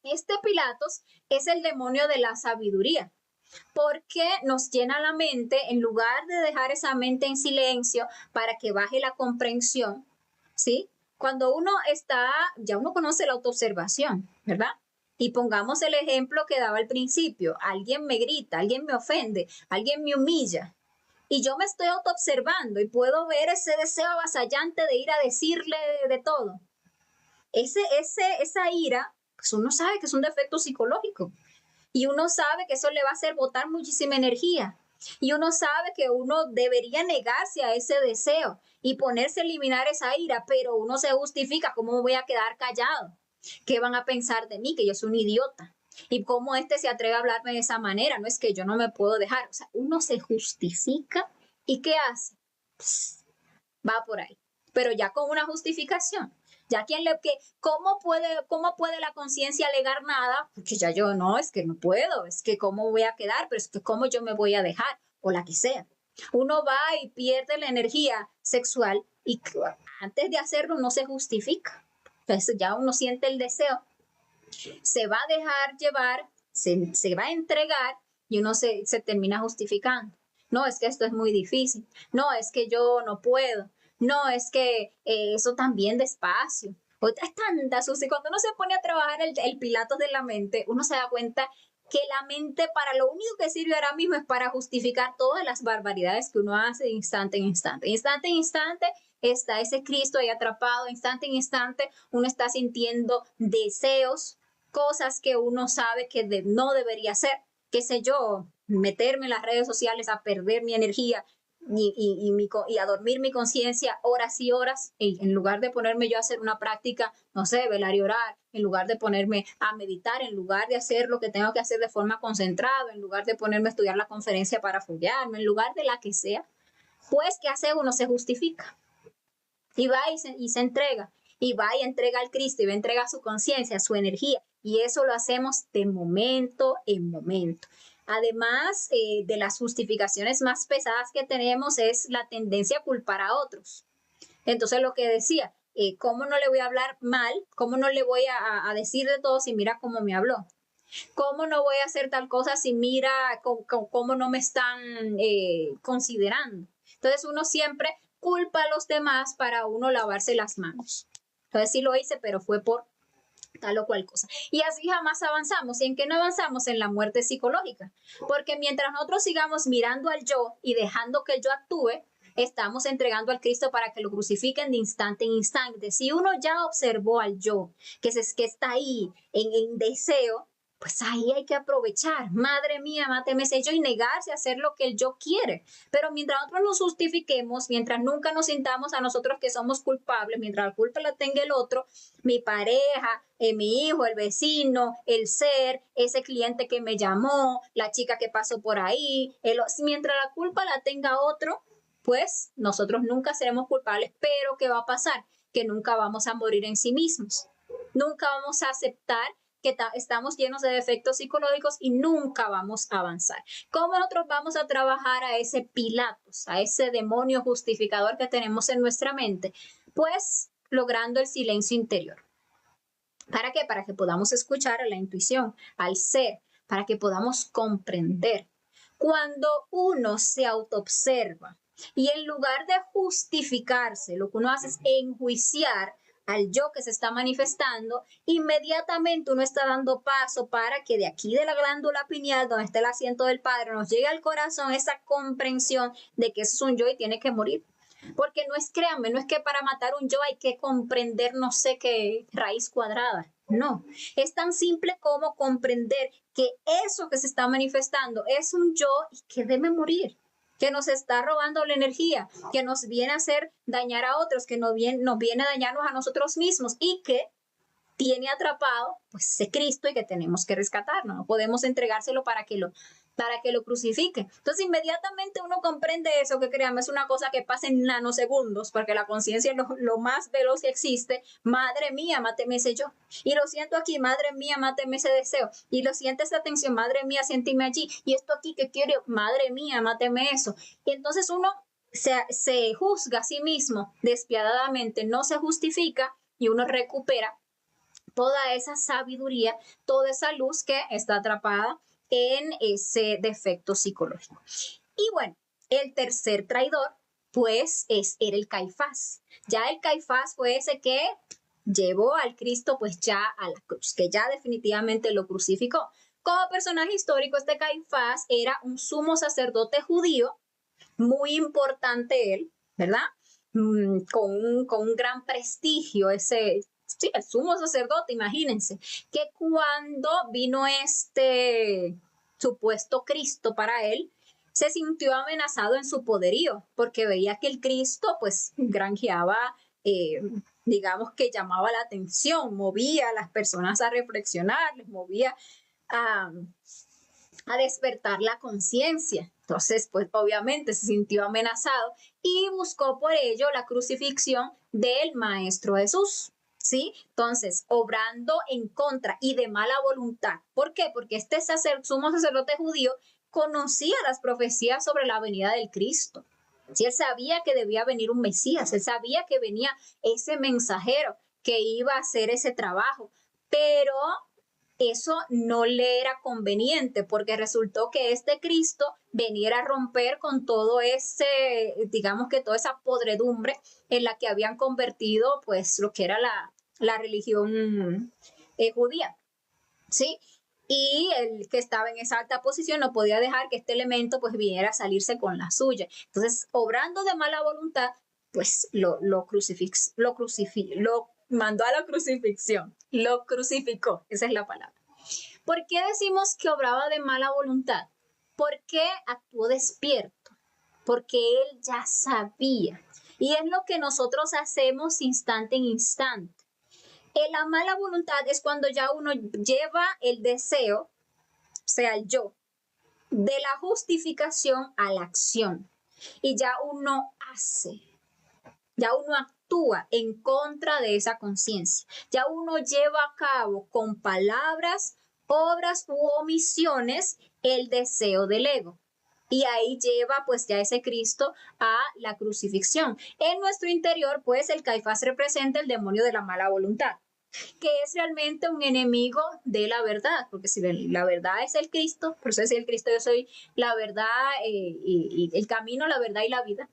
Este Pilatos es el demonio de la sabiduría, porque nos llena la mente, en lugar de dejar esa mente en silencio para que baje la comprensión, ¿sí? Cuando ya uno conoce la autoobservación, ¿verdad? Y pongamos el ejemplo que daba al principio, alguien me grita, alguien me ofende, alguien me humilla, y yo me estoy autoobservando y puedo ver ese deseo avasallante de ir a decirle de todo. Esa ira, pues uno sabe que es un defecto psicológico y uno sabe que eso le va a hacer botar muchísima energía y uno sabe que uno debería negarse a ese deseo y ponerse a eliminar esa ira, pero uno se justifica, ¿cómo me voy a quedar callado? ¿Qué van a pensar de mí? Que yo soy un idiota. ¿Y cómo se atreve a hablarme de esa manera? No es que yo no me puedo dejar. O sea, uno se justifica y ¿qué hace? Pss, va por ahí, pero ya con una justificación. Ya ¿cómo puede la conciencia alegar nada? Porque ya yo no, es que no puedo, es que cómo voy a quedar, pero es que cómo yo me voy a dejar, o la que sea. Uno va y pierde la energía sexual y antes de hacerlo no se justifica. Entonces ya uno siente el deseo, se va a dejar llevar, se va a entregar y uno se termina justificando. No, es que esto es muy difícil. No, es que yo no puedo. No, es que eso también despacio. Otras tantas, Susi, cuando uno se pone a trabajar el Pilatos de la mente, uno se da cuenta que la mente para lo único que sirve ahora mismo es para justificar todas las barbaridades que uno hace de instante en instante. De instante en instante está ese Cristo ahí atrapado, de instante en instante uno está sintiendo deseos, cosas que uno sabe que no debería hacer, qué sé yo, meterme en las redes sociales a perder mi energía y a dormir mi conciencia horas y horas, en lugar de ponerme yo a hacer una práctica, no sé, velar y orar, en lugar de ponerme a meditar, en lugar de hacer lo que tengo que hacer de forma concentrada, en lugar de ponerme a estudiar la conferencia para foguearme, en lugar de la que sea, pues, ¿qué hace uno? Se justifica y va y se entrega, y va y entrega al Cristo, y va y entrega su conciencia, su energía, y eso lo hacemos de momento en momento. Además de las justificaciones más pesadas que tenemos es la tendencia a culpar a otros. Entonces lo que decía, ¿cómo no le voy a hablar mal? ¿Cómo no le voy a decir de todo si mira cómo me habló? ¿Cómo no voy a hacer tal cosa si mira cómo no me están considerando? Entonces uno siempre culpa a los demás para uno lavarse las manos. Entonces sí lo hice, pero fue por tal o cual cosa. Y así jamás avanzamos. ¿Y en qué no avanzamos? En la muerte psicológica. Porque mientras nosotros sigamos mirando al yo y dejando que el yo actúe, estamos entregando al Cristo para que lo crucifiquen de instante en instante. Si uno ya observó al yo, que está ahí en deseo, pues ahí hay que aprovechar. Madre mía, máteme ese yo y negarse a hacer lo que el yo quiere. Pero mientras nosotros nos justifiquemos, mientras nunca nos sintamos a nosotros que somos culpables, mientras la culpa la tenga el otro, mi pareja, mi hijo, el vecino, el ser, ese cliente que me llamó, la chica que pasó por ahí, mientras la culpa la tenga otro, pues nosotros nunca seremos culpables, pero ¿qué va a pasar? Que nunca vamos a morir en sí mismos. Nunca vamos a aceptar que estamos llenos de defectos psicológicos y nunca vamos a avanzar. ¿Cómo nosotros vamos a trabajar a ese Pilatos, a ese demonio justificador que tenemos en nuestra mente? Pues logrando el silencio interior. ¿Para qué? Para que podamos escuchar a la intuición, al ser, para que podamos comprender. Cuando uno se autoobserva y en lugar de justificarse, lo que uno hace es enjuiciar al yo que se está manifestando, inmediatamente uno está dando paso para que de aquí de la glándula pineal, donde está el asiento del Padre, nos llegue al corazón esa comprensión de que eso es un yo y tiene que morir. Porque no es, créanme, no es que para matar un yo hay que comprender no sé qué raíz cuadrada. No, es tan simple como comprender que eso que se está manifestando es un yo y que debe morir, que nos está robando la energía, que nos viene a hacer dañar a otros, que nos viene a dañarnos a nosotros mismos y que tiene atrapado pues ese Cristo y que tenemos que rescatarnos. No podemos entregárselo para que lo crucifique. Entonces, inmediatamente uno comprende eso, que créanme, es una cosa que pasa en nanosegundos, porque la conciencia es lo más veloz que existe. Madre mía, máteme ese yo. Y lo siento aquí, madre mía, máteme ese deseo. Y lo siente esa tensión, madre mía, siénteme allí. Y esto aquí que quiero, madre mía, máteme eso. Y entonces uno se juzga a sí mismo despiadadamente, no se justifica y uno recupera toda esa sabiduría, toda esa luz que está atrapada en ese defecto psicológico. Y bueno, el tercer traidor, pues, era el Caifás. Ya el Caifás fue ese que llevó al Cristo, pues, ya a la cruz, que ya definitivamente lo crucificó. Como personaje histórico, este Caifás era un sumo sacerdote judío, muy importante él, ¿verdad? Con un gran prestigio, sí, el sumo sacerdote, imagínense, que cuando vino este supuesto Cristo para él, se sintió amenazado en su poderío, porque veía que el Cristo pues granjeaba, digamos que llamaba la atención, movía a las personas a reflexionar, les movía a despertar la conciencia. Entonces, pues obviamente se sintió amenazado y buscó por ello la crucifixión del Maestro Jesús. ¿Sí? Entonces, obrando en contra y de mala voluntad. ¿Por qué? Porque este sumo sacerdote judío conocía las profecías sobre la venida del Cristo. Si él sabía que debía venir un Mesías, él sabía que venía ese mensajero que iba a hacer ese trabajo, pero eso no le era conveniente porque resultó que este Cristo veniera a romper con todo ese, digamos que toda esa podredumbre en la que habían convertido pues lo que era la religión judía, ¿sí? Y el que estaba en esa alta posición no podía dejar que este elemento pues viniera a salirse con la suya. Entonces, obrando de mala voluntad, pues lo mandó a la crucifixión, lo crucificó, esa es la palabra. ¿Por qué decimos que obraba de mala voluntad? Porque actuó despierto, porque él ya sabía. Y es lo que nosotros hacemos instante en instante. La mala voluntad es cuando ya uno lleva el deseo, o sea, el yo, de la justificación a la acción. Y ya uno hace, ya uno actúa en contra de esa conciencia. Ya uno lleva a cabo con palabras, obras u omisiones el deseo del ego. Y ahí lleva pues ya ese Cristo a la crucifixión. En nuestro interior pues el Caifás representa el demonio de la mala voluntad, que es realmente un enemigo de la verdad, porque si la verdad es el Cristo, por eso es el Cristo, yo soy la verdad y el camino, la verdad y la vida.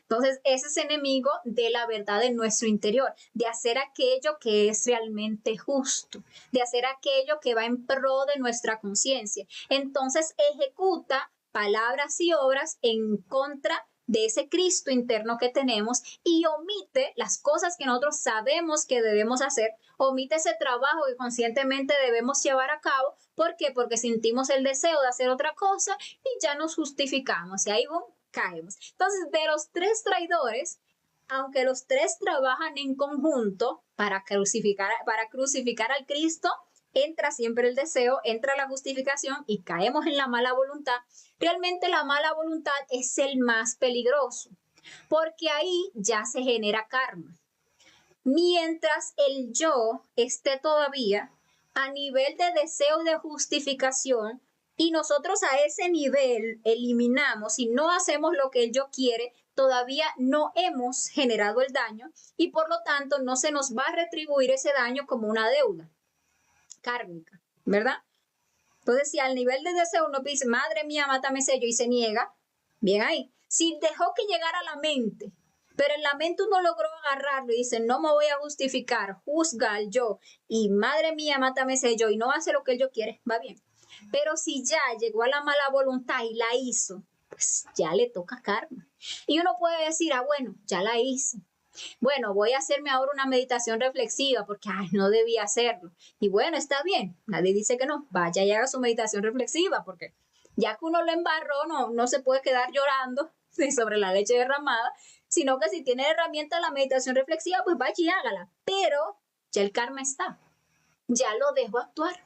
Entonces, ese es enemigo de la verdad en nuestro interior, de hacer aquello que es realmente justo, de hacer aquello que va en pro de nuestra conciencia. Entonces, ejecuta palabras y obras en contra de ese Cristo interno que tenemos y omite las cosas que nosotros sabemos que debemos hacer, omite ese trabajo que conscientemente debemos llevar a cabo. ¿Por qué? Porque sentimos el deseo de hacer otra cosa y ya nos justificamos. Y ahí caemos. Entonces, de los tres traidores, aunque los tres trabajan en conjunto para crucificar al Cristo, entra siempre el deseo, entra la justificación y caemos en la mala voluntad. Realmente la mala voluntad es el más peligroso, porque ahí ya se genera karma. Mientras el yo esté todavía a nivel de deseo de justificación, y nosotros a ese nivel eliminamos y no hacemos lo que el yo quiere, todavía no hemos generado el daño y por lo tanto no se nos va a retribuir ese daño como una deuda kármica, ¿verdad? Entonces, si al nivel de deseo uno dice, madre mía, mátame ese yo y se niega, bien ahí. Si dejó que llegara a la mente, pero en la mente uno logró agarrarlo y dice, no me voy a justificar, juzga al yo y madre mía, mátame ese yo y no hace lo que el yo quiere, va bien. Pero si ya llegó a la mala voluntad y la hizo, pues ya le toca karma. Y uno puede decir, bueno, ya la hice. Bueno, voy a hacerme ahora una meditación reflexiva porque no debía hacerlo. Y bueno, está bien, nadie dice que no, vaya y haga su meditación reflexiva porque ya que uno lo embarró, no se puede quedar llorando sobre la leche derramada, sino que si tiene herramienta la meditación reflexiva, pues vaya y hágala. Pero ya el karma está, ya lo dejó actuar,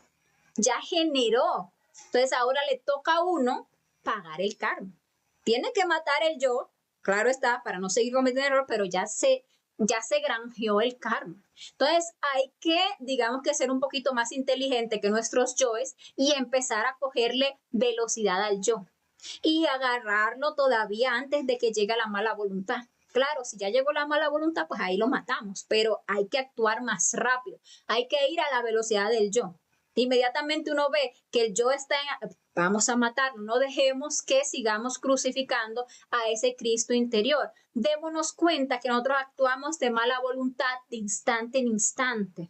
ya generó. Entonces ahora le toca a uno pagar el karma. Tiene que matar el yo, claro está, para no seguir cometiendo error, pero ya se granjeó el karma. Entonces hay que, digamos que ser un poquito más inteligente que nuestros yoes y empezar a cogerle velocidad al yo y agarrarlo todavía antes de que llegue la mala voluntad. Claro, si ya llegó la mala voluntad, pues ahí lo matamos, pero hay que actuar más rápido, hay que ir a la velocidad del yo. Inmediatamente uno ve que el yo está vamos a matarlo, no dejemos que sigamos crucificando a ese Cristo interior. Démonos cuenta que nosotros actuamos de mala voluntad de instante en instante.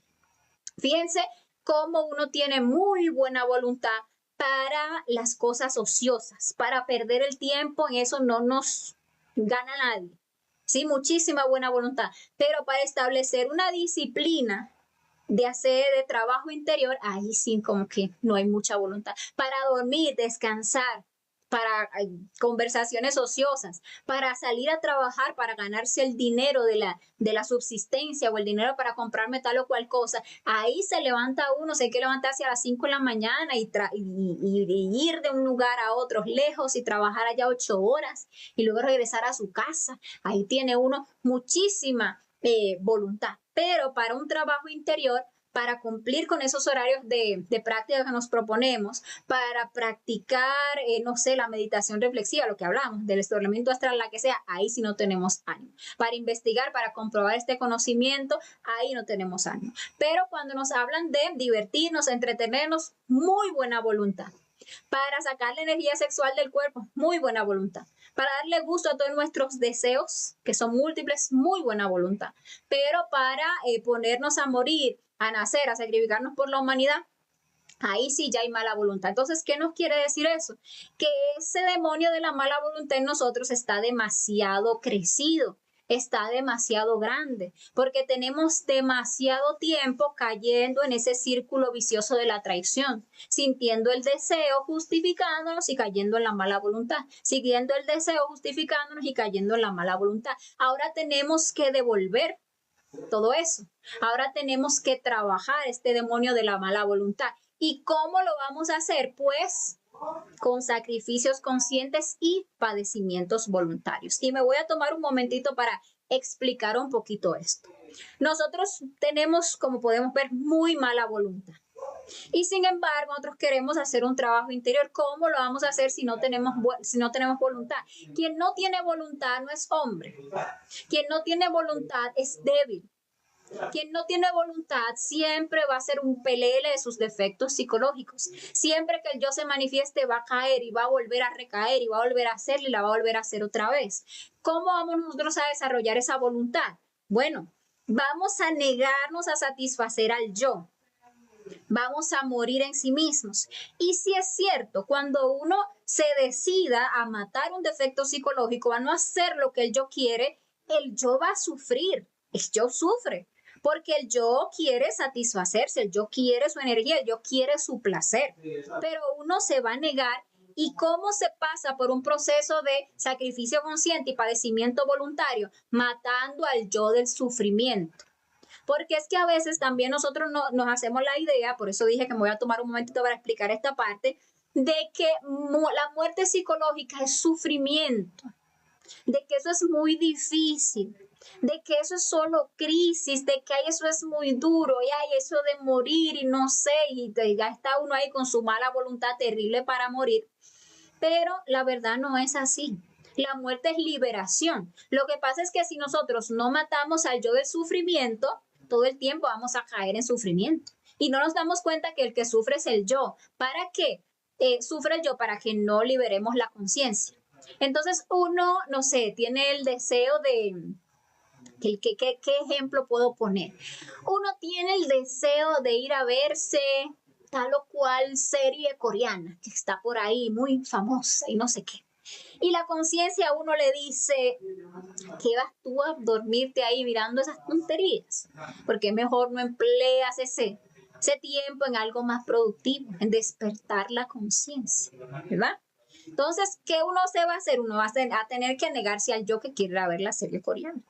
Fíjense cómo uno tiene muy buena voluntad para las cosas ociosas, para perder el tiempo, en eso no nos gana nadie. Sí, muchísima buena voluntad, pero para establecer una disciplina de trabajo interior, ahí sí como que no hay mucha voluntad. Para dormir, descansar, para conversaciones ociosas, para salir a trabajar, para ganarse el dinero de la subsistencia o el dinero para comprarme tal o cual cosa, ahí se levanta uno, se hay que levantarse a las 5 de la mañana y ir de un lugar a otro lejos y trabajar allá 8 horas y luego regresar a su casa. Ahí tiene uno muchísima voluntad, pero para un trabajo interior para cumplir con esos horarios de práctica que nos proponemos, para practicar, no sé, la meditación reflexiva, lo que hablamos, del desdoblamiento astral, la que sea, ahí sí no tenemos ánimo. Para investigar, para comprobar este conocimiento, ahí no tenemos ánimo. Pero cuando nos hablan de divertirnos, entretenernos, muy buena voluntad. Para sacar la energía sexual del cuerpo, muy buena voluntad. Para darle gusto a todos nuestros deseos, que son múltiples, muy buena voluntad. Pero para ponernos a morir, a nacer, a sacrificarnos por la humanidad, ahí sí ya hay mala voluntad. Entonces, ¿qué nos quiere decir eso? Que ese demonio de la mala voluntad en nosotros está demasiado crecido, está demasiado grande, porque tenemos demasiado tiempo cayendo en ese círculo vicioso de la traición, sintiendo el deseo, justificándonos y cayendo en la mala voluntad, siguiendo el deseo, justificándonos y cayendo en la mala voluntad. Ahora tenemos que devolver todo eso. Ahora tenemos que trabajar este demonio de la mala voluntad. ¿Y cómo lo vamos a hacer? Pues con sacrificios conscientes y padecimientos voluntarios. Y me voy a tomar un momentito para explicar un poquito esto. Nosotros tenemos, como podemos ver, muy mala voluntad. Y sin embargo, nosotros queremos hacer un trabajo interior. ¿Cómo lo vamos a hacer si no tenemos voluntad? Quien no tiene voluntad no es hombre. Quien no tiene voluntad es débil. Quien no tiene voluntad siempre va a ser un pelele de sus defectos psicológicos. Siempre que el yo se manifieste va a caer y va a volver a recaer y va a volver a hacerlo y la va a volver a hacer otra vez. ¿Cómo vamos nosotros a desarrollar esa voluntad? Bueno, vamos a negarnos a satisfacer al yo. Vamos a morir en sí mismos. Y si es cierto, cuando uno se decida a matar un defecto psicológico, a no hacer lo que el yo quiere, el yo va a sufrir. El yo sufre. Porque el yo quiere satisfacerse, el yo quiere su energía, el yo quiere su placer, pero uno se va a negar. ¿Y cómo se pasa por un proceso de sacrificio consciente y padecimiento voluntario? Matando al yo del sufrimiento. Porque es que a veces también nosotros nos hacemos la idea, por eso dije que me voy a tomar un momentito para explicar esta parte, de que la muerte psicológica es sufrimiento, de que eso es muy difícil, de que eso es solo crisis, de que eso es muy duro, y hay eso de morir y no sé, y ya está uno ahí con su mala voluntad terrible para morir. Pero la verdad no es así. La muerte es liberación. Lo que pasa es que si nosotros no matamos al yo del sufrimiento, todo el tiempo vamos a caer en sufrimiento. Y no nos damos cuenta que el que sufre es el yo. ¿Para qué? Sufre el yo para que no liberemos la conciencia. Entonces uno, no sé, tiene el deseo de... ¿Qué ejemplo puedo poner? Uno tiene el deseo de ir a verse tal o cual serie coreana que está por ahí muy famosa y no sé qué. Y la conciencia a uno le dice, ¿qué vas tú a dormirte ahí mirando esas tonterías? Porque mejor no empleas ese tiempo en algo más productivo, en despertar la conciencia, ¿verdad? Entonces, ¿qué uno se va a hacer? Uno va a tener que negarse al yo que quiere ir a ver la serie coreana.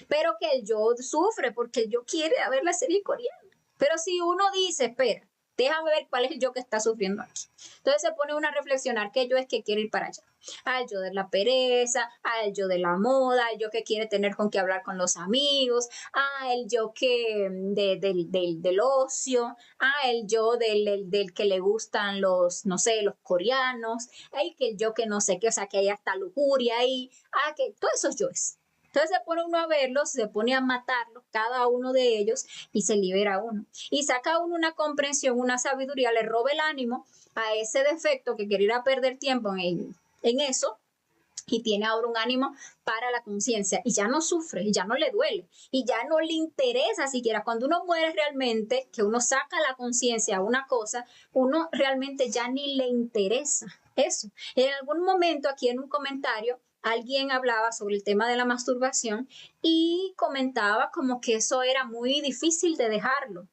Pero que el yo sufre porque el yo quiere ir a ver la serie coreana. Pero si uno dice, espera, déjame ver cuál es el yo que está sufriendo aquí. Entonces se pone uno a reflexionar qué yo es que quiere ir para allá. Al yo de la pereza, al yo de la moda, al yo que quiere tener con qué hablar con los amigos, al yo que del ocio, al yo del que le gustan los, no sé, los coreanos, ay, que el yo que no sé qué, o sea, que hay hasta lujuria ahí, que todos esos yoes. Entonces se pone uno a verlos, se pone a matarlos, cada uno de ellos, y se libera uno. Y saca uno una comprensión, una sabiduría, le roba el ánimo a ese defecto que quiere ir a perder tiempo en eso, y tiene ahora un ánimo para la conciencia, y ya no sufre, ya no le duele, y ya no le interesa siquiera. Cuando uno muere realmente, que uno saca la conciencia a una cosa, uno realmente ya ni le interesa eso. En algún momento aquí en un comentario, alguien hablaba sobre el tema de la masturbación y comentaba como que eso era muy difícil de dejarlo.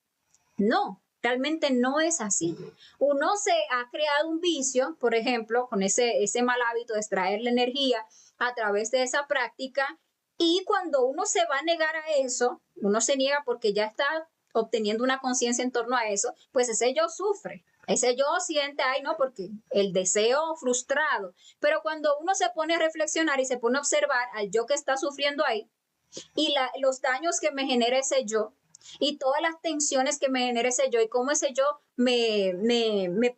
No, realmente no es así. Uno se ha creado un vicio, por ejemplo, con ese mal hábito de extraer la energía a través de esa práctica, y cuando uno se va a negar a eso, uno se niega porque ya está obteniendo una conciencia en torno a eso, pues ese yo sufre. Ese yo siente, ay no, porque el deseo frustrado. Pero cuando uno se pone a reflexionar y se pone a observar al yo que está sufriendo ahí y los daños que me genera ese yo, y todas las tensiones que me genera ese yo y cómo ese yo me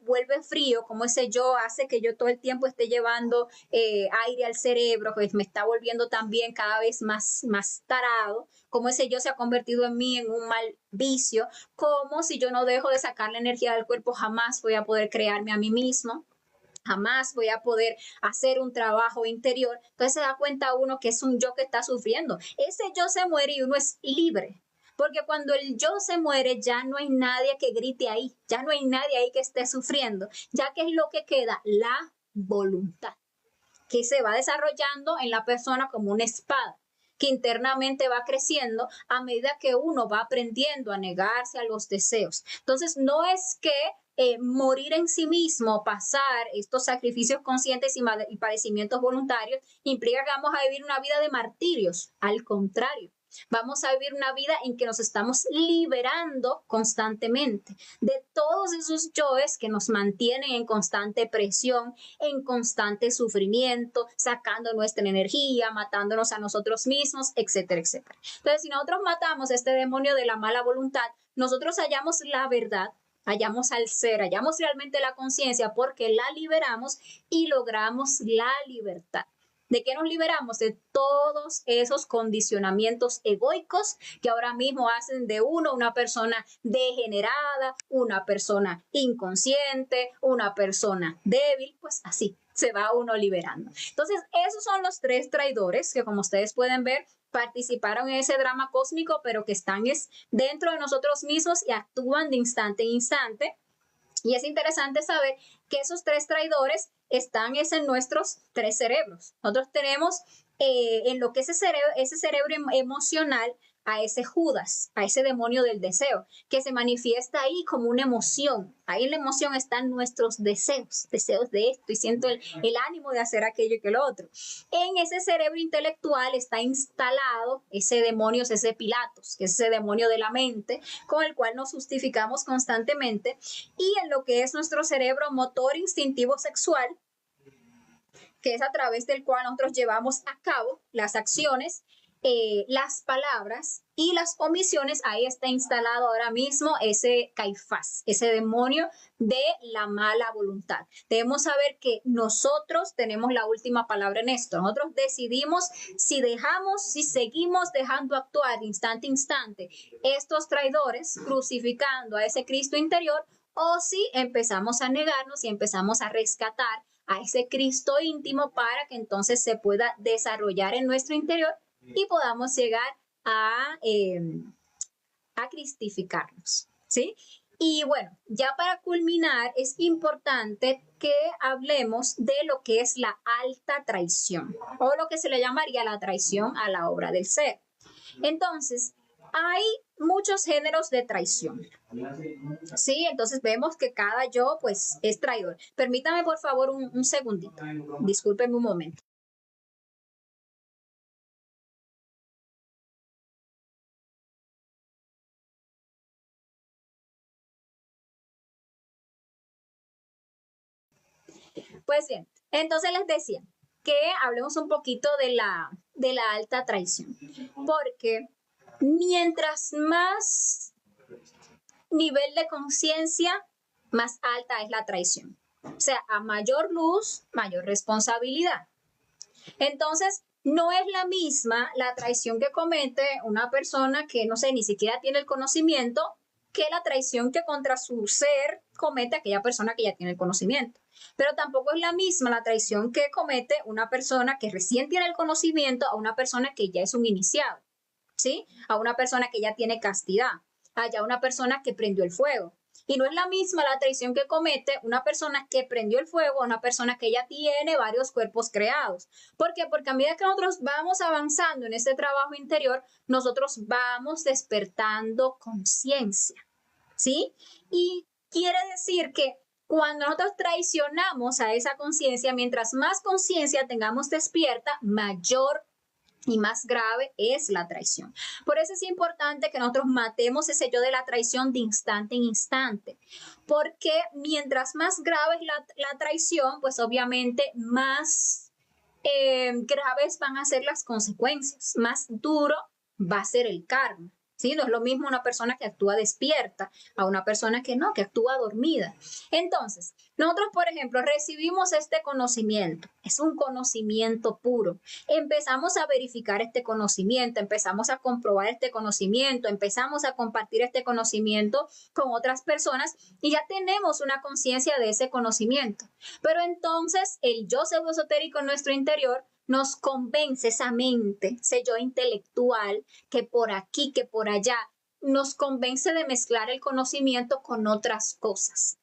vuelve frío, cómo ese yo hace que yo todo el tiempo esté llevando aire al cerebro, pues me está volviendo también cada vez más tarado, cómo ese yo se ha convertido en mí en un mal vicio, como si yo no dejo de sacar la energía del cuerpo, jamás voy a poder crearme a mí mismo. Jamás voy a poder hacer un trabajo interior. Entonces se da cuenta uno que es un yo que está sufriendo. Ese yo se muere y uno es libre. Porque cuando el yo se muere, ya no hay nadie que grite ahí, ya no hay nadie ahí que esté sufriendo, ya que es lo que queda, la voluntad, que se va desarrollando en la persona como una espada, que internamente va creciendo a medida que uno va aprendiendo a negarse a los deseos. Entonces, no es que morir en sí mismo, pasar estos sacrificios conscientes y padecimientos voluntarios, implica que vamos a vivir una vida de martirios. Al contrario, vamos a vivir una vida en que nos estamos liberando constantemente de todos esos yoes que nos mantienen en constante presión, en constante sufrimiento, sacando nuestra energía, matándonos a nosotros mismos, etcétera, etcétera. Entonces, si nosotros matamos a este demonio de la mala voluntad, nosotros hallamos la verdad, hallamos al ser, hallamos realmente la conciencia porque la liberamos y logramos la libertad. ¿De qué nos liberamos? De todos esos condicionamientos egoicos que ahora mismo hacen de uno una persona degenerada, una persona inconsciente, una persona débil, pues así se va uno liberando. Entonces, esos son los tres traidores que, como ustedes pueden ver, participaron en ese drama cósmico, pero que están dentro de nosotros mismos y actúan de instante en instante. Y es interesante saber que esos tres traidores están en nuestros tres cerebros. Nosotros tenemos en lo que ese cerebro emocional a ese Judas, a ese demonio del deseo, que se manifiesta ahí como una emoción. Ahí en la emoción están nuestros deseos de esto y siento el ánimo de hacer aquello que lo otro. En ese cerebro intelectual está instalado ese demonio, ese Pilatos, que es ese demonio de la mente, con el cual nos justificamos constantemente. Y en lo que es nuestro cerebro motor instintivo sexual, que es a través del cual nosotros llevamos a cabo las acciones, las palabras y las omisiones. Ahí está instalado ahora mismo ese Caifás, ese demonio de la mala voluntad. Debemos saber que nosotros tenemos la última palabra en esto. Nosotros decidimos si seguimos dejando actuar de instante a instante estos traidores, crucificando a ese Cristo interior, o si empezamos a negarnos y empezamos a rescatar a ese Cristo íntimo para que entonces se pueda desarrollar en nuestro interior y podamos llegar a cristificarnos, ¿sí? Y bueno, ya para culminar, es importante que hablemos de lo que es la alta traición o lo que se le llamaría la traición a la obra del ser. Entonces, hay muchos géneros de traición. Sí, entonces vemos que cada yo pues es traidor. Permítame por favor un segundito. Discúlpenme un momento. Pues bien, entonces les decía que hablemos un poquito de la alta traición, porque mientras más nivel de conciencia, más alta es la traición. O sea, a mayor luz, mayor responsabilidad. Entonces, no es la misma la traición que comete una persona que, no sé, ni siquiera tiene el conocimiento, que la traición que contra su ser comete aquella persona que ya tiene el conocimiento. Pero tampoco es la misma la traición que comete una persona que recién tiene el conocimiento a una persona que ya es un iniciado, ¿sí? A una persona que ya tiene castidad, a una persona que prendió el fuego. Y no es la misma la traición que comete una persona que prendió el fuego a una persona que ya tiene varios cuerpos creados. ¿Por qué? Porque a medida que nosotros vamos avanzando en este trabajo interior, nosotros vamos despertando conciencia, ¿sí? Y quiere decir que cuando nosotros traicionamos a esa conciencia, mientras más conciencia tengamos despierta, mayor y más grave es la traición. Por eso es importante que nosotros matemos ese yo de la traición de instante en instante, porque mientras más grave es la traición, pues obviamente más graves van a ser las consecuencias, más duro va a ser el karma, ¿sí? No es lo mismo una persona que actúa despierta a una persona que no, que actúa dormida. Entonces, nosotros, por ejemplo, recibimos este conocimiento, es un conocimiento puro. Empezamos a verificar este conocimiento, empezamos a comprobar este conocimiento, empezamos a compartir este conocimiento con otras personas y ya tenemos una conciencia de ese conocimiento. Pero entonces el yo pseudoesotérico en nuestro interior nos convence, esa mente, ese yo intelectual, que por aquí, que por allá, nos convence de mezclar el conocimiento con otras cosas.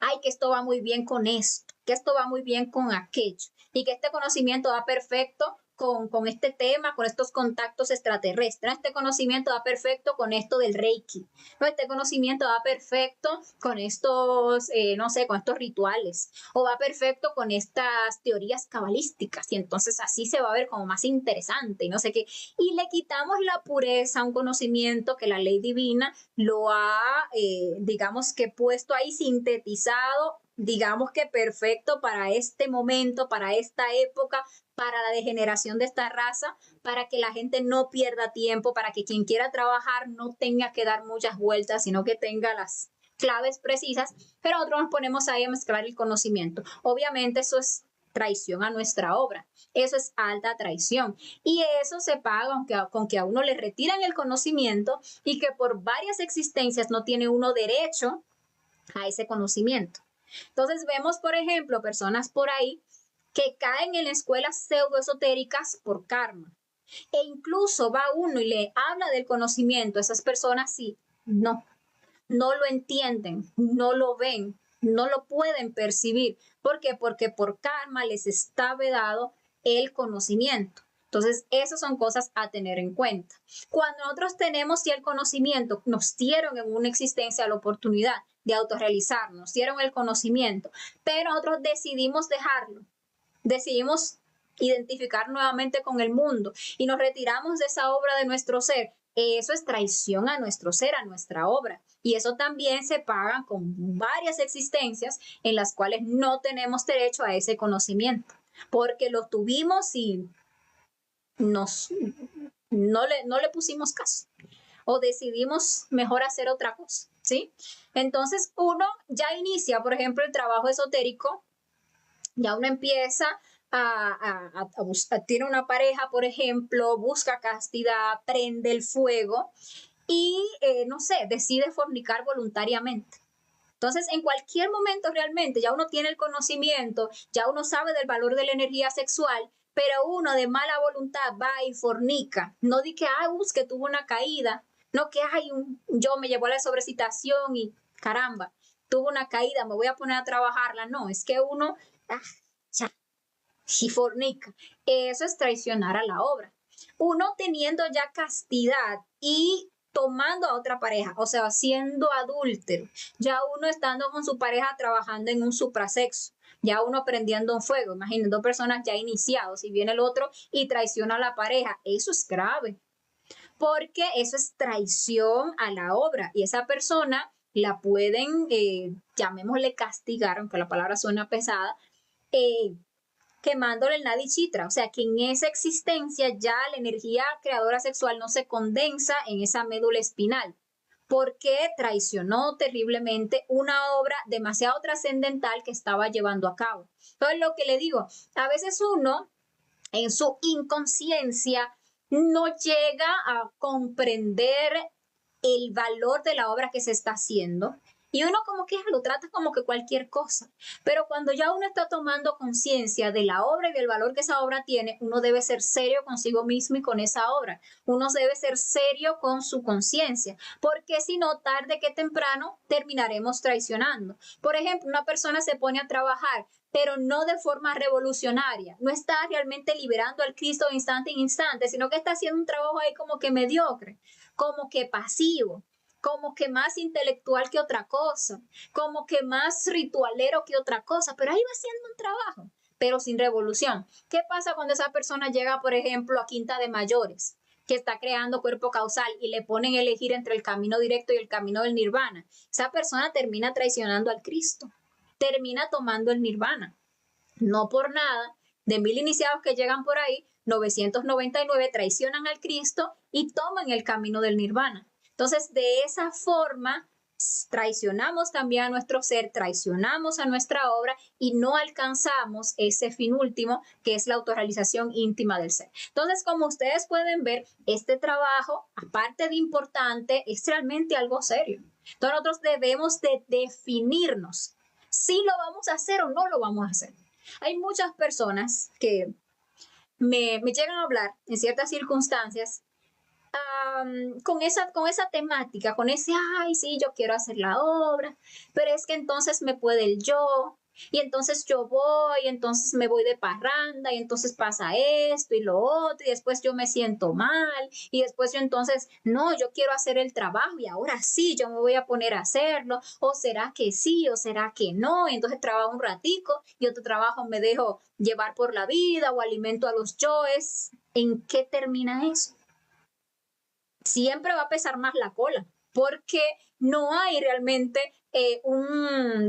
Ay, que esto va muy bien con esto, que esto va muy bien con aquello, y que este conocimiento va perfecto con este tema, con estos contactos extraterrestres. Este conocimiento va perfecto con esto del Reiki. ¿No? Este conocimiento va perfecto con estos, no sé, con estos rituales. O va perfecto con estas teorías cabalísticas. Y entonces así se va a ver como más interesante y no sé qué. Y le quitamos la pureza a un conocimiento que la ley divina lo ha, digamos que puesto ahí sintetizado, digamos que perfecto para este momento, para esta época, para la degeneración de esta raza, para que la gente no pierda tiempo, para que quien quiera trabajar no tenga que dar muchas vueltas, sino que tenga las claves precisas, pero nosotros nos ponemos ahí a mezclar el conocimiento. Obviamente eso es traición a nuestra obra, eso es alta traición y eso se paga con que a uno le retiran el conocimiento y que por varias existencias no tiene uno derecho a ese conocimiento. Entonces vemos, por ejemplo, personas por ahí que caen en escuelas pseudoesotéricas por karma. E incluso va uno y le habla del conocimiento a esas personas y no lo entienden, no lo ven, no lo pueden percibir. ¿Por qué? Porque por karma les está vedado el conocimiento. Entonces, esas son cosas a tener en cuenta. Cuando nosotros tenemos ya el conocimiento, nos dieron en una existencia la oportunidad de autorrealizarnos, nos dieron el conocimiento, pero nosotros decidimos dejarlo, decidimos identificar nuevamente con el mundo y nos retiramos de esa obra de nuestro ser. Eso es traición a nuestro ser, a nuestra obra. Y eso también se paga con varias existencias en las cuales no tenemos derecho a ese conocimiento, porque lo tuvimos y no le pusimos caso o decidimos mejor hacer otra cosa, ¿sí? Entonces uno ya inicia, por ejemplo, el trabajo esotérico, ya uno empieza tiene una pareja, por ejemplo, busca castidad, prende el fuego y, no sé, decide fornicar voluntariamente. Entonces, en cualquier momento realmente ya uno tiene el conocimiento, ya uno sabe del valor de la energía sexual, pero uno de mala voluntad va y fornica. No di que, que tuvo una caída, no que, yo me llevó a la sobrecitación y caramba, tuvo una caída, me voy a poner a trabajarla. No, es que uno, ya, y fornica. Eso es traicionar a la obra. Uno teniendo ya castidad y tomando a otra pareja, o sea, siendo adúltero, ya uno estando con su pareja trabajando en un suprasexo, ya uno prendiendo un fuego, imaginen, dos personas ya iniciados y viene el otro y traiciona a la pareja, eso es grave, porque eso es traición a la obra y esa persona la pueden, llamémosle castigar, aunque la palabra suena pesada, quemándole el Nadi Chitra, o sea que en esa existencia ya la energía creadora sexual no se condensa en esa médula espinal, porque traicionó terriblemente una obra demasiado trascendental que estaba llevando a cabo. Entonces lo que le digo, a veces uno en su inconsciencia no llega a comprender el valor de la obra que se está haciendo y uno como que lo trata como que cualquier cosa, pero cuando ya uno está tomando conciencia de la obra y del valor que esa obra tiene, uno debe ser serio consigo mismo y con esa obra, uno debe ser serio con su conciencia, porque si no, tarde que temprano terminaremos traicionando. Por ejemplo, una persona se pone a trabajar, pero no de forma revolucionaria, no está realmente liberando al Cristo de instante en instante, sino que está haciendo un trabajo ahí como que mediocre, como que pasivo, como que más intelectual que otra cosa, como que más ritualero que otra cosa, pero ahí va haciendo un trabajo, pero sin revolución. ¿Qué pasa cuando esa persona llega, por ejemplo, a Quinta de Mayores, que está creando cuerpo causal y le ponen a elegir entre el camino directo y el camino del nirvana? Esa persona termina traicionando al Cristo, termina tomando el nirvana. No por nada, de 1000 iniciados que llegan por ahí, 999 traicionan al Cristo y toman el camino del nirvana. Entonces, de esa forma, traicionamos también a nuestro ser, traicionamos a nuestra obra y no alcanzamos ese fin último que es la autorrealización íntima del ser. Entonces, como ustedes pueden ver, este trabajo, aparte de importante, es realmente algo serio. Entonces, nosotros debemos de definirnos si lo vamos a hacer o no lo vamos a hacer. Hay muchas personas que me llegan a hablar en ciertas circunstancias con esa temática, con ese, ay, sí, yo quiero hacer la obra, pero es que entonces me puede el yo, y entonces yo voy, y entonces me voy de parranda, y entonces pasa esto y lo otro, y después yo me siento mal, y después yo entonces, no, yo quiero hacer el trabajo, y ahora sí, yo me voy a poner a hacerlo, o será que sí, o será que no, y entonces trabajo un ratico, y otro trabajo me dejo llevar por la vida, o alimento a los yoes. ¿En qué termina eso? Siempre va a pesar más la cola, porque no hay realmente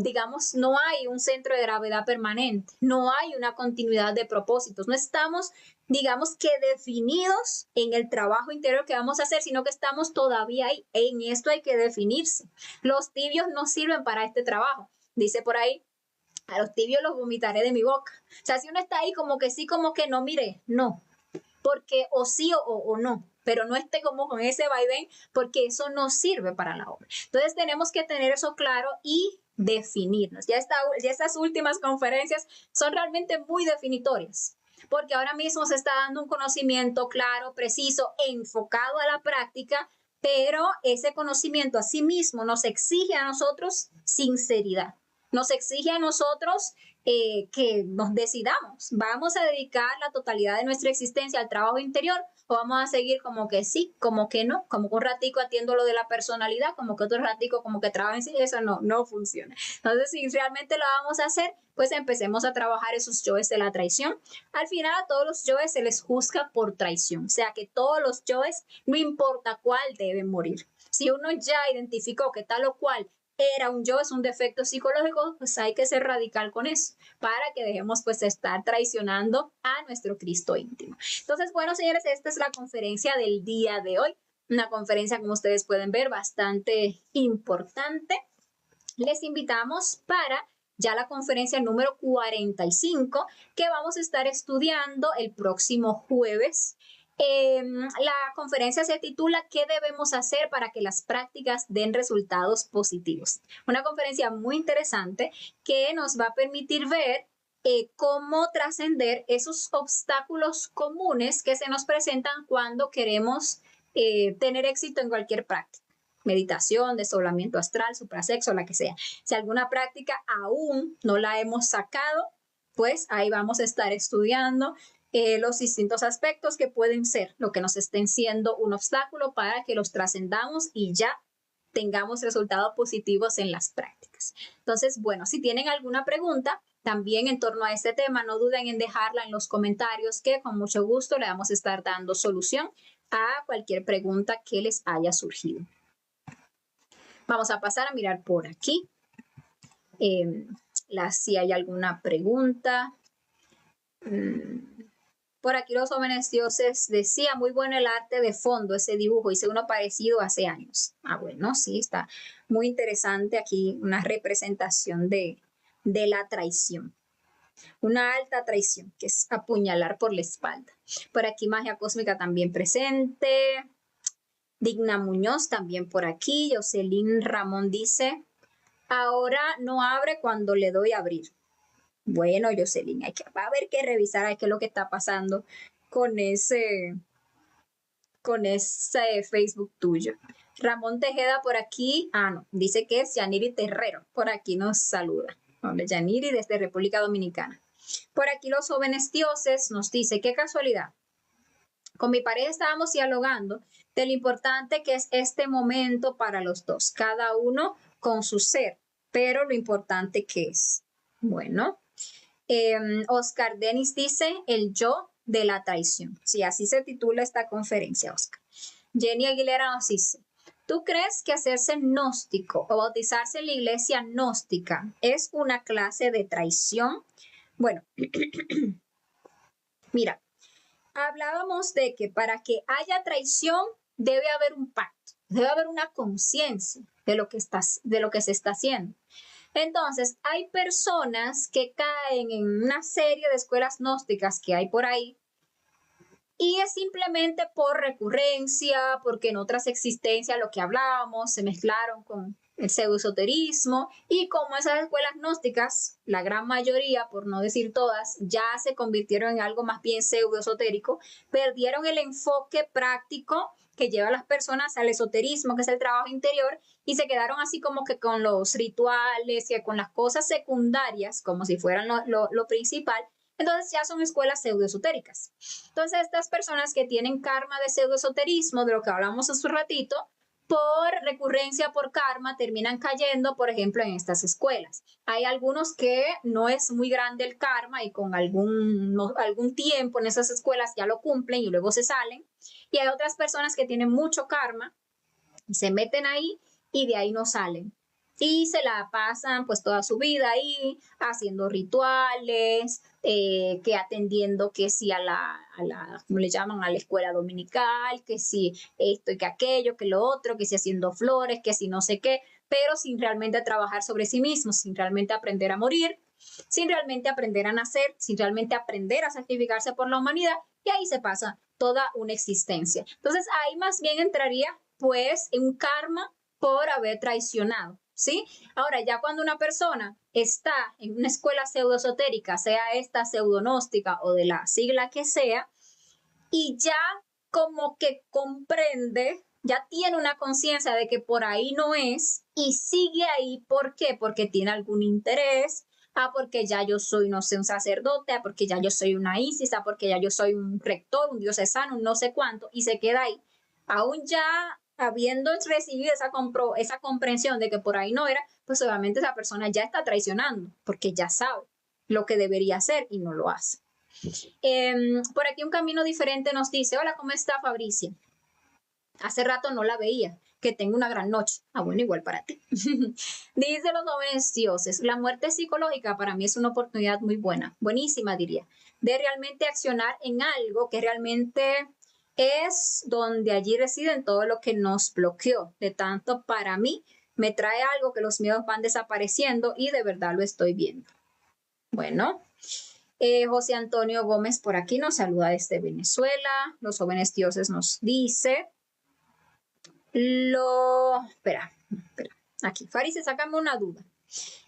digamos, no hay un centro de gravedad permanente, no hay una continuidad de propósitos, no estamos, digamos que definidos en el trabajo interior que vamos a hacer, sino que estamos todavía ahí, en esto hay que definirse. Los tibios no sirven para este trabajo, dice por ahí, a los tibios los vomitaré de mi boca. O sea, si uno está ahí como que sí, como que no, mire, no, porque o sí o no, pero no esté como con ese vaivén, porque eso no sirve para la obra. Entonces tenemos que tener eso claro y definirnos. Ya estas últimas conferencias son realmente muy definitorias, porque ahora mismo se está dando un conocimiento claro, preciso, enfocado a la práctica, pero ese conocimiento a sí mismo nos exige a nosotros sinceridad, nos exige a nosotros que nos decidamos, ¿vamos a dedicar la totalidad de nuestra existencia al trabajo interior o vamos a seguir como que sí, como que no, como que un ratico atiendo lo de la personalidad, como que otro ratico como que trabajo en sí? Eso no funciona. Entonces, si realmente lo vamos a hacer, pues empecemos a trabajar esos yoes de la traición. Al final a todos los yoes se les juzga por traición, o sea que todos los yoes, no importa cuál, deben morir. Si uno ya identificó que tal o cual era un yo, es un defecto psicológico, pues hay que ser radical con eso, para que dejemos pues estar traicionando a nuestro Cristo íntimo. Entonces, bueno, señores, esta es la conferencia del día de hoy, una conferencia, como ustedes pueden ver, bastante importante. Les invitamos para ya la conferencia número 45, que vamos a estar estudiando el próximo jueves. La conferencia se titula ¿Qué debemos hacer para que las prácticas den resultados positivos? Una conferencia muy interesante que nos va a permitir ver cómo trascender esos obstáculos comunes que se nos presentan cuando queremos tener éxito en cualquier práctica. Meditación, desdoblamiento astral, suprasexo, la que sea. Si alguna práctica aún no la hemos sacado, pues ahí vamos a estar estudiando los distintos aspectos que pueden ser lo que nos estén siendo un obstáculo para que los trascendamos y ya tengamos resultados positivos en las prácticas. Entonces, bueno, si tienen alguna pregunta también en torno a este tema, no duden en dejarla en los comentarios, que con mucho gusto le vamos a estar dando solución a cualquier pregunta que les haya surgido. Vamos a pasar a mirar por aquí. Si hay alguna pregunta. Por aquí los jóvenes dioses decía, muy bueno el arte de fondo, ese dibujo, hice uno parecido hace años. Bueno, sí, está muy interesante aquí una representación de la traición. Una alta traición, que es apuñalar por la espalda. Por aquí magia cósmica también presente. Digna Muñoz también por aquí. Jocelyn Ramón dice, ahora no abre cuando le doy a abrir. Bueno, Jocelyn, va a haber que revisar qué es lo que está pasando con ese Facebook tuyo. Ramón Tejeda por aquí, no, dice que es Yaniri Terrero, por aquí nos saluda. Hola, Yaniri desde República Dominicana. Por aquí los jóvenes dioses nos dice, qué casualidad. Con mi pareja estábamos dialogando de lo importante que es este momento para los dos, cada uno con su ser, pero lo importante que es. Bueno, Oscar Denis dice el yo de la traición. Sí, así se titula esta conferencia, Oscar. Jenny Aguilera nos dice, ¿tú crees que hacerse gnóstico o bautizarse en la iglesia gnóstica es una clase de traición? Bueno, mira, hablábamos de que para que haya traición debe haber un pacto, debe haber una conciencia de lo que se está haciendo. Entonces, hay personas que caen en una serie de escuelas gnósticas que hay por ahí y es simplemente por recurrencia, porque en otras existencias lo que hablábamos se mezclaron con el pseudoesoterismo y como esas escuelas gnósticas, la gran mayoría, por no decir todas, ya se convirtieron en algo más bien pseudoesotérico, perdieron el enfoque práctico que lleva a las personas al esoterismo, que es el trabajo interior, y se quedaron así como que con los rituales y con las cosas secundarias, como si fueran lo principal. Entonces ya son escuelas pseudoesotéricas. Entonces estas personas que tienen karma de pseudoesoterismo, de lo que hablamos hace un ratito, por recurrencia, por karma, terminan cayendo, por ejemplo, en estas escuelas. Hay algunos que no es muy grande el karma y con algún tiempo en esas escuelas ya lo cumplen y luego se salen. Y hay otras personas que tienen mucho karma y se meten ahí y de ahí no salen. Y se la pasan pues toda su vida ahí haciendo rituales, que atendiendo que si ¿cómo le llaman? A la escuela dominical, que si esto y que aquello, que lo otro, que si haciendo flores, que si no sé qué, pero sin realmente trabajar sobre sí mismos, sin realmente aprender a morir, sin realmente aprender a nacer, sin realmente aprender a sacrificarse por la humanidad, y ahí se pasa toda una existencia. Entonces ahí más bien entraría pues en un karma por haber traicionado, ¿sí? Ahora, ya cuando una persona está en una escuela pseudoesotérica, sea esta pseudonóstica o de la sigla que sea, y ya como que comprende, ya tiene una conciencia de que por ahí no es y sigue ahí, ¿por qué? Porque tiene algún interés, porque ya yo soy, no sé, un sacerdote, porque ya yo soy una Isis, porque ya yo soy un rector, un diocesano, un no sé cuánto, y se queda ahí. Aún ya habiendo recibido esa comprensión de que por ahí no era, pues obviamente esa persona ya está traicionando, porque ya sabe lo que debería hacer y no lo hace. Por aquí un camino diferente nos dice, hola, ¿cómo está Fabricia? Hace rato no la veía, que tenga una gran noche. Bueno, igual para ti. Dice los jóvenes dioses, la muerte psicológica para mí es una oportunidad muy buena, buenísima diría, de realmente accionar en algo que realmente es donde allí residen todo lo que nos bloqueó. De tanto para mí me trae algo que los miedos van desapareciendo y de verdad lo estoy viendo. Bueno, José Antonio Gómez por aquí nos saluda desde Venezuela. Los jóvenes dioses nos dice. Espera. Aquí, Faris, sácame una duda.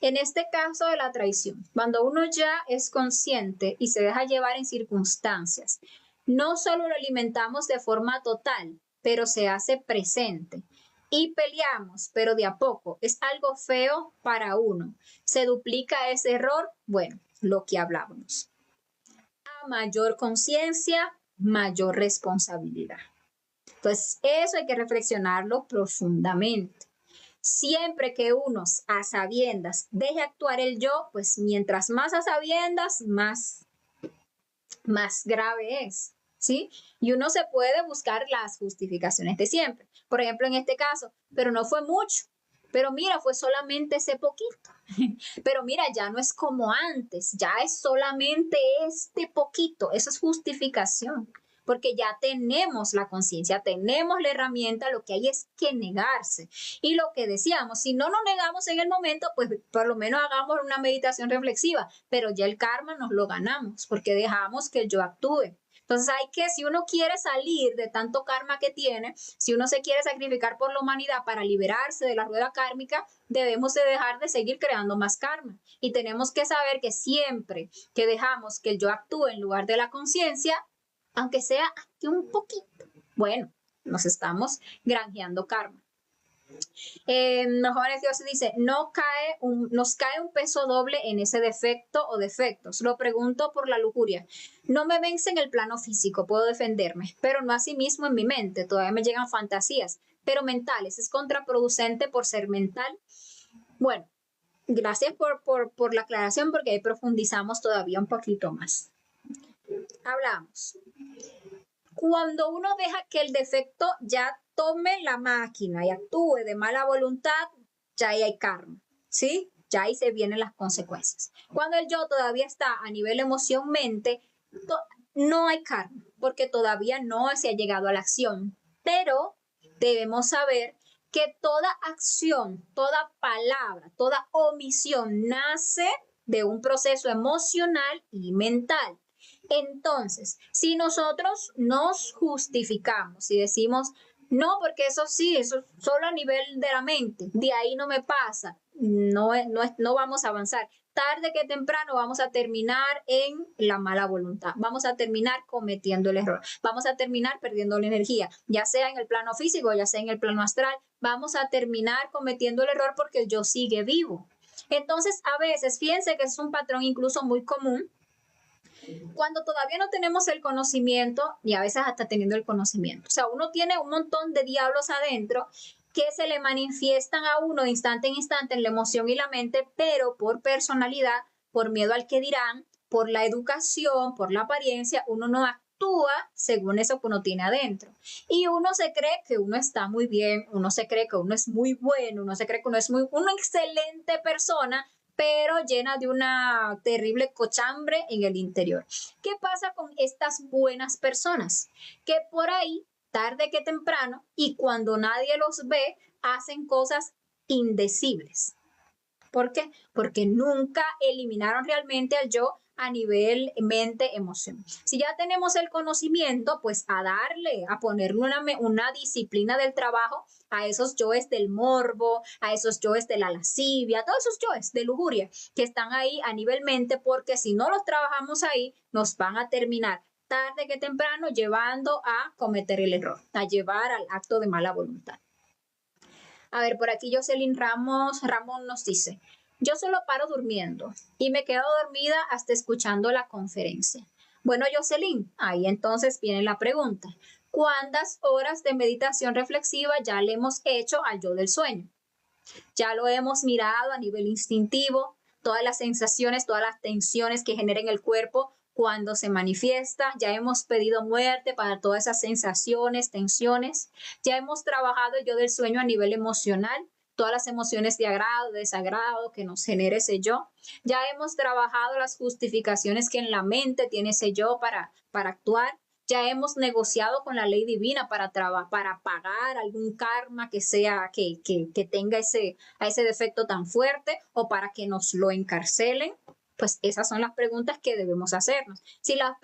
En este caso de la traición, cuando uno ya es consciente y se deja llevar en circunstancias, no solo lo alimentamos de forma total, pero se hace presente. Y peleamos, pero de a poco. Es algo feo para uno. Se duplica ese error. Bueno, lo que hablábamos. A mayor conciencia, mayor responsabilidad. Entonces, eso hay que reflexionarlo profundamente. Siempre que uno a sabiendas deje actuar el yo, pues mientras más a sabiendas, más grave es, ¿sí? Y uno se puede buscar las justificaciones de siempre. Por ejemplo, en este caso, pero no fue mucho. Pero mira, fue solamente ese poquito. Pero mira, ya no es como antes, ya es solamente este poquito. Eso es justificación, porque ya tenemos la conciencia, tenemos la herramienta, lo que hay es que negarse. Y lo que decíamos, si no nos negamos en el momento, pues por lo menos hagamos una meditación reflexiva, pero ya el karma nos lo ganamos, porque dejamos que el yo actúe. Entonces hay que, si uno quiere salir de tanto karma que tiene, si uno se quiere sacrificar por la humanidad para liberarse de la rueda kármica, debemos de dejar de seguir creando más karma. Y tenemos que saber que siempre que dejamos que el yo actúe en lugar de la conciencia, aunque sea un poquito, bueno, nos estamos granjeando karma. Los jóvenes Dios dice, nos cae un peso doble en ese defecto o defectos. Lo pregunto por la lujuria. No me vence en el plano físico, puedo defenderme, pero no así mismo en mi mente. Todavía me llegan fantasías, pero mentales. Es contraproducente por ser mental. Bueno, gracias por la aclaración porque ahí profundizamos todavía un poquito más. Hablamos. Cuando uno deja que el defecto ya tome la máquina y actúe de mala voluntad, ya ahí hay karma, ¿sí? Ya ahí se vienen las consecuencias. Cuando el yo todavía está a nivel emoción-mente, no hay karma, porque todavía no se ha llegado a la acción, pero debemos saber que toda acción, toda palabra, toda omisión nace de un proceso emocional y mental. Entonces, si nosotros nos justificamos y decimos, no, porque eso sí, eso solo a nivel de la mente, de ahí no me pasa, no vamos a avanzar. Tarde que temprano vamos a terminar en la mala voluntad, vamos a terminar cometiendo el error, vamos a terminar perdiendo la energía, ya sea en el plano físico, ya sea en el plano astral, vamos a terminar cometiendo el error porque el yo sigue vivo. Entonces, a veces, fíjense que es un patrón incluso muy común, cuando todavía no tenemos el conocimiento y a veces hasta teniendo el conocimiento. O sea, uno tiene un montón de diablos adentro que se le manifiestan a uno de instante en instante en la emoción y la mente, pero por personalidad, por miedo al que dirán, por la educación, por la apariencia, uno no actúa según eso que uno tiene adentro. Y uno se cree que uno está muy bien, uno se cree que uno es muy bueno, uno se cree que uno es una excelente persona, pero llena de una terrible cochambre en el interior. ¿Qué pasa con estas buenas personas? Que por ahí, tarde que temprano, y cuando nadie los ve, hacen cosas indecibles. ¿Por qué? Porque nunca eliminaron realmente al yo a nivel mente, emoción. Si ya tenemos el conocimiento, pues a darle, a ponerle una disciplina del trabajo a esos yoes del morbo, a esos yoes de la lascivia, todos esos yoes de lujuria que están ahí a nivel mente, porque si no los trabajamos ahí, nos van a terminar tarde que temprano llevando a cometer el error, a llevar al acto de mala voluntad. A ver, por aquí Jocelyn Ramón nos dice, yo solo paro durmiendo y me quedo dormida hasta escuchando la conferencia. Bueno, Jocelyn, ahí entonces viene la pregunta. ¿Cuántas horas de meditación reflexiva ya le hemos hecho al yo del sueño? Ya lo hemos mirado a nivel instintivo, todas las sensaciones, todas las tensiones que genera en el cuerpo cuando se manifiesta, ya hemos pedido muerte para todas esas sensaciones, tensiones, ya hemos trabajado el yo del sueño a nivel emocional, todas las emociones de agrado, de desagrado que nos genera ese yo, ya hemos trabajado las justificaciones que en la mente tiene ese yo para actuar, ya hemos negociado con la ley divina para pagar algún karma que sea que tenga ese defecto tan fuerte o para que nos lo encarcelen. Pues esas son las preguntas que debemos hacernos. Si la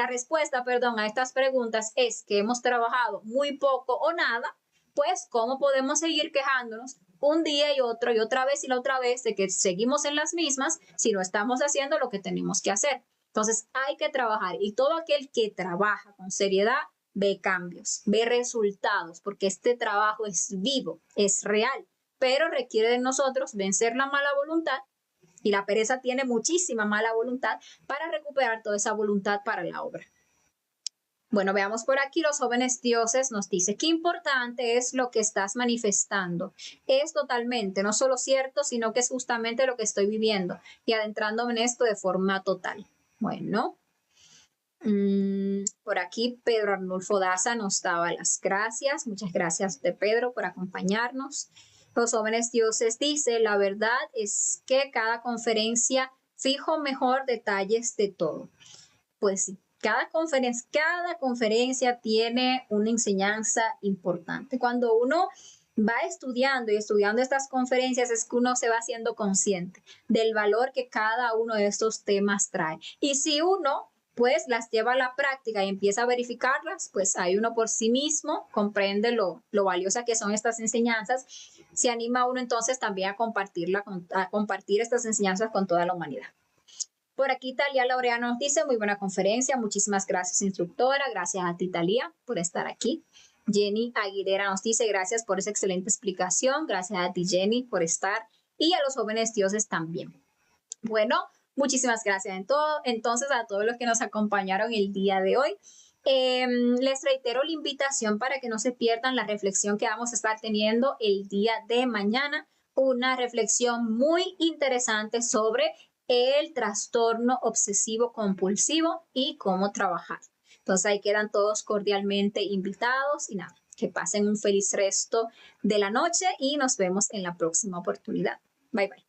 respuesta, a estas preguntas es que hemos trabajado muy poco o nada, pues ¿cómo podemos seguir quejándonos un día y otro y otra vez y la otra vez de que seguimos en las mismas si no estamos haciendo lo que tenemos que hacer? Entonces hay que trabajar y todo aquel que trabaja con seriedad ve cambios, ve resultados, porque este trabajo es vivo, es real, pero requiere de nosotros vencer la mala voluntad. Y la pereza tiene muchísima mala voluntad para recuperar toda esa voluntad para la obra. Bueno, veamos por aquí, los jóvenes dioses nos dice, qué importante es lo que estás manifestando. Es totalmente, no solo cierto, sino que es justamente lo que estoy viviendo y adentrándome en esto de forma total. Bueno, por aquí Pedro Arnulfo Daza nos daba las gracias. Muchas gracias de Pedro por acompañarnos. Los jóvenes dioses dice, la verdad es que cada conferencia fijo mejor detalles de todo. Pues sí, cada conferencia tiene una enseñanza importante. Cuando uno va estudiando y estudiando estas conferencias es que uno se va haciendo consciente del valor que cada uno de estos temas trae. Y si uno pues las lleva a la práctica y empieza a verificarlas, pues ahí uno por sí mismo comprende lo valiosas que son estas enseñanzas. Se anima a uno entonces también a compartir estas enseñanzas con toda la humanidad. Por aquí Talia Laureano nos dice, muy buena conferencia, muchísimas gracias instructora, gracias a ti Talia por estar aquí. Jenny Aguilera nos dice, gracias por esa excelente explicación, gracias a ti Jenny por estar y a los jóvenes dioses también. Bueno, muchísimas gracias entonces a todos los que nos acompañaron el día de hoy. Les reitero la invitación para que no se pierdan la reflexión que vamos a estar teniendo el día de mañana, una reflexión muy interesante sobre el trastorno obsesivo compulsivo y cómo trabajar. Entonces ahí quedan todos cordialmente invitados y nada, que pasen un feliz resto de la noche y nos vemos en la próxima oportunidad. Bye bye.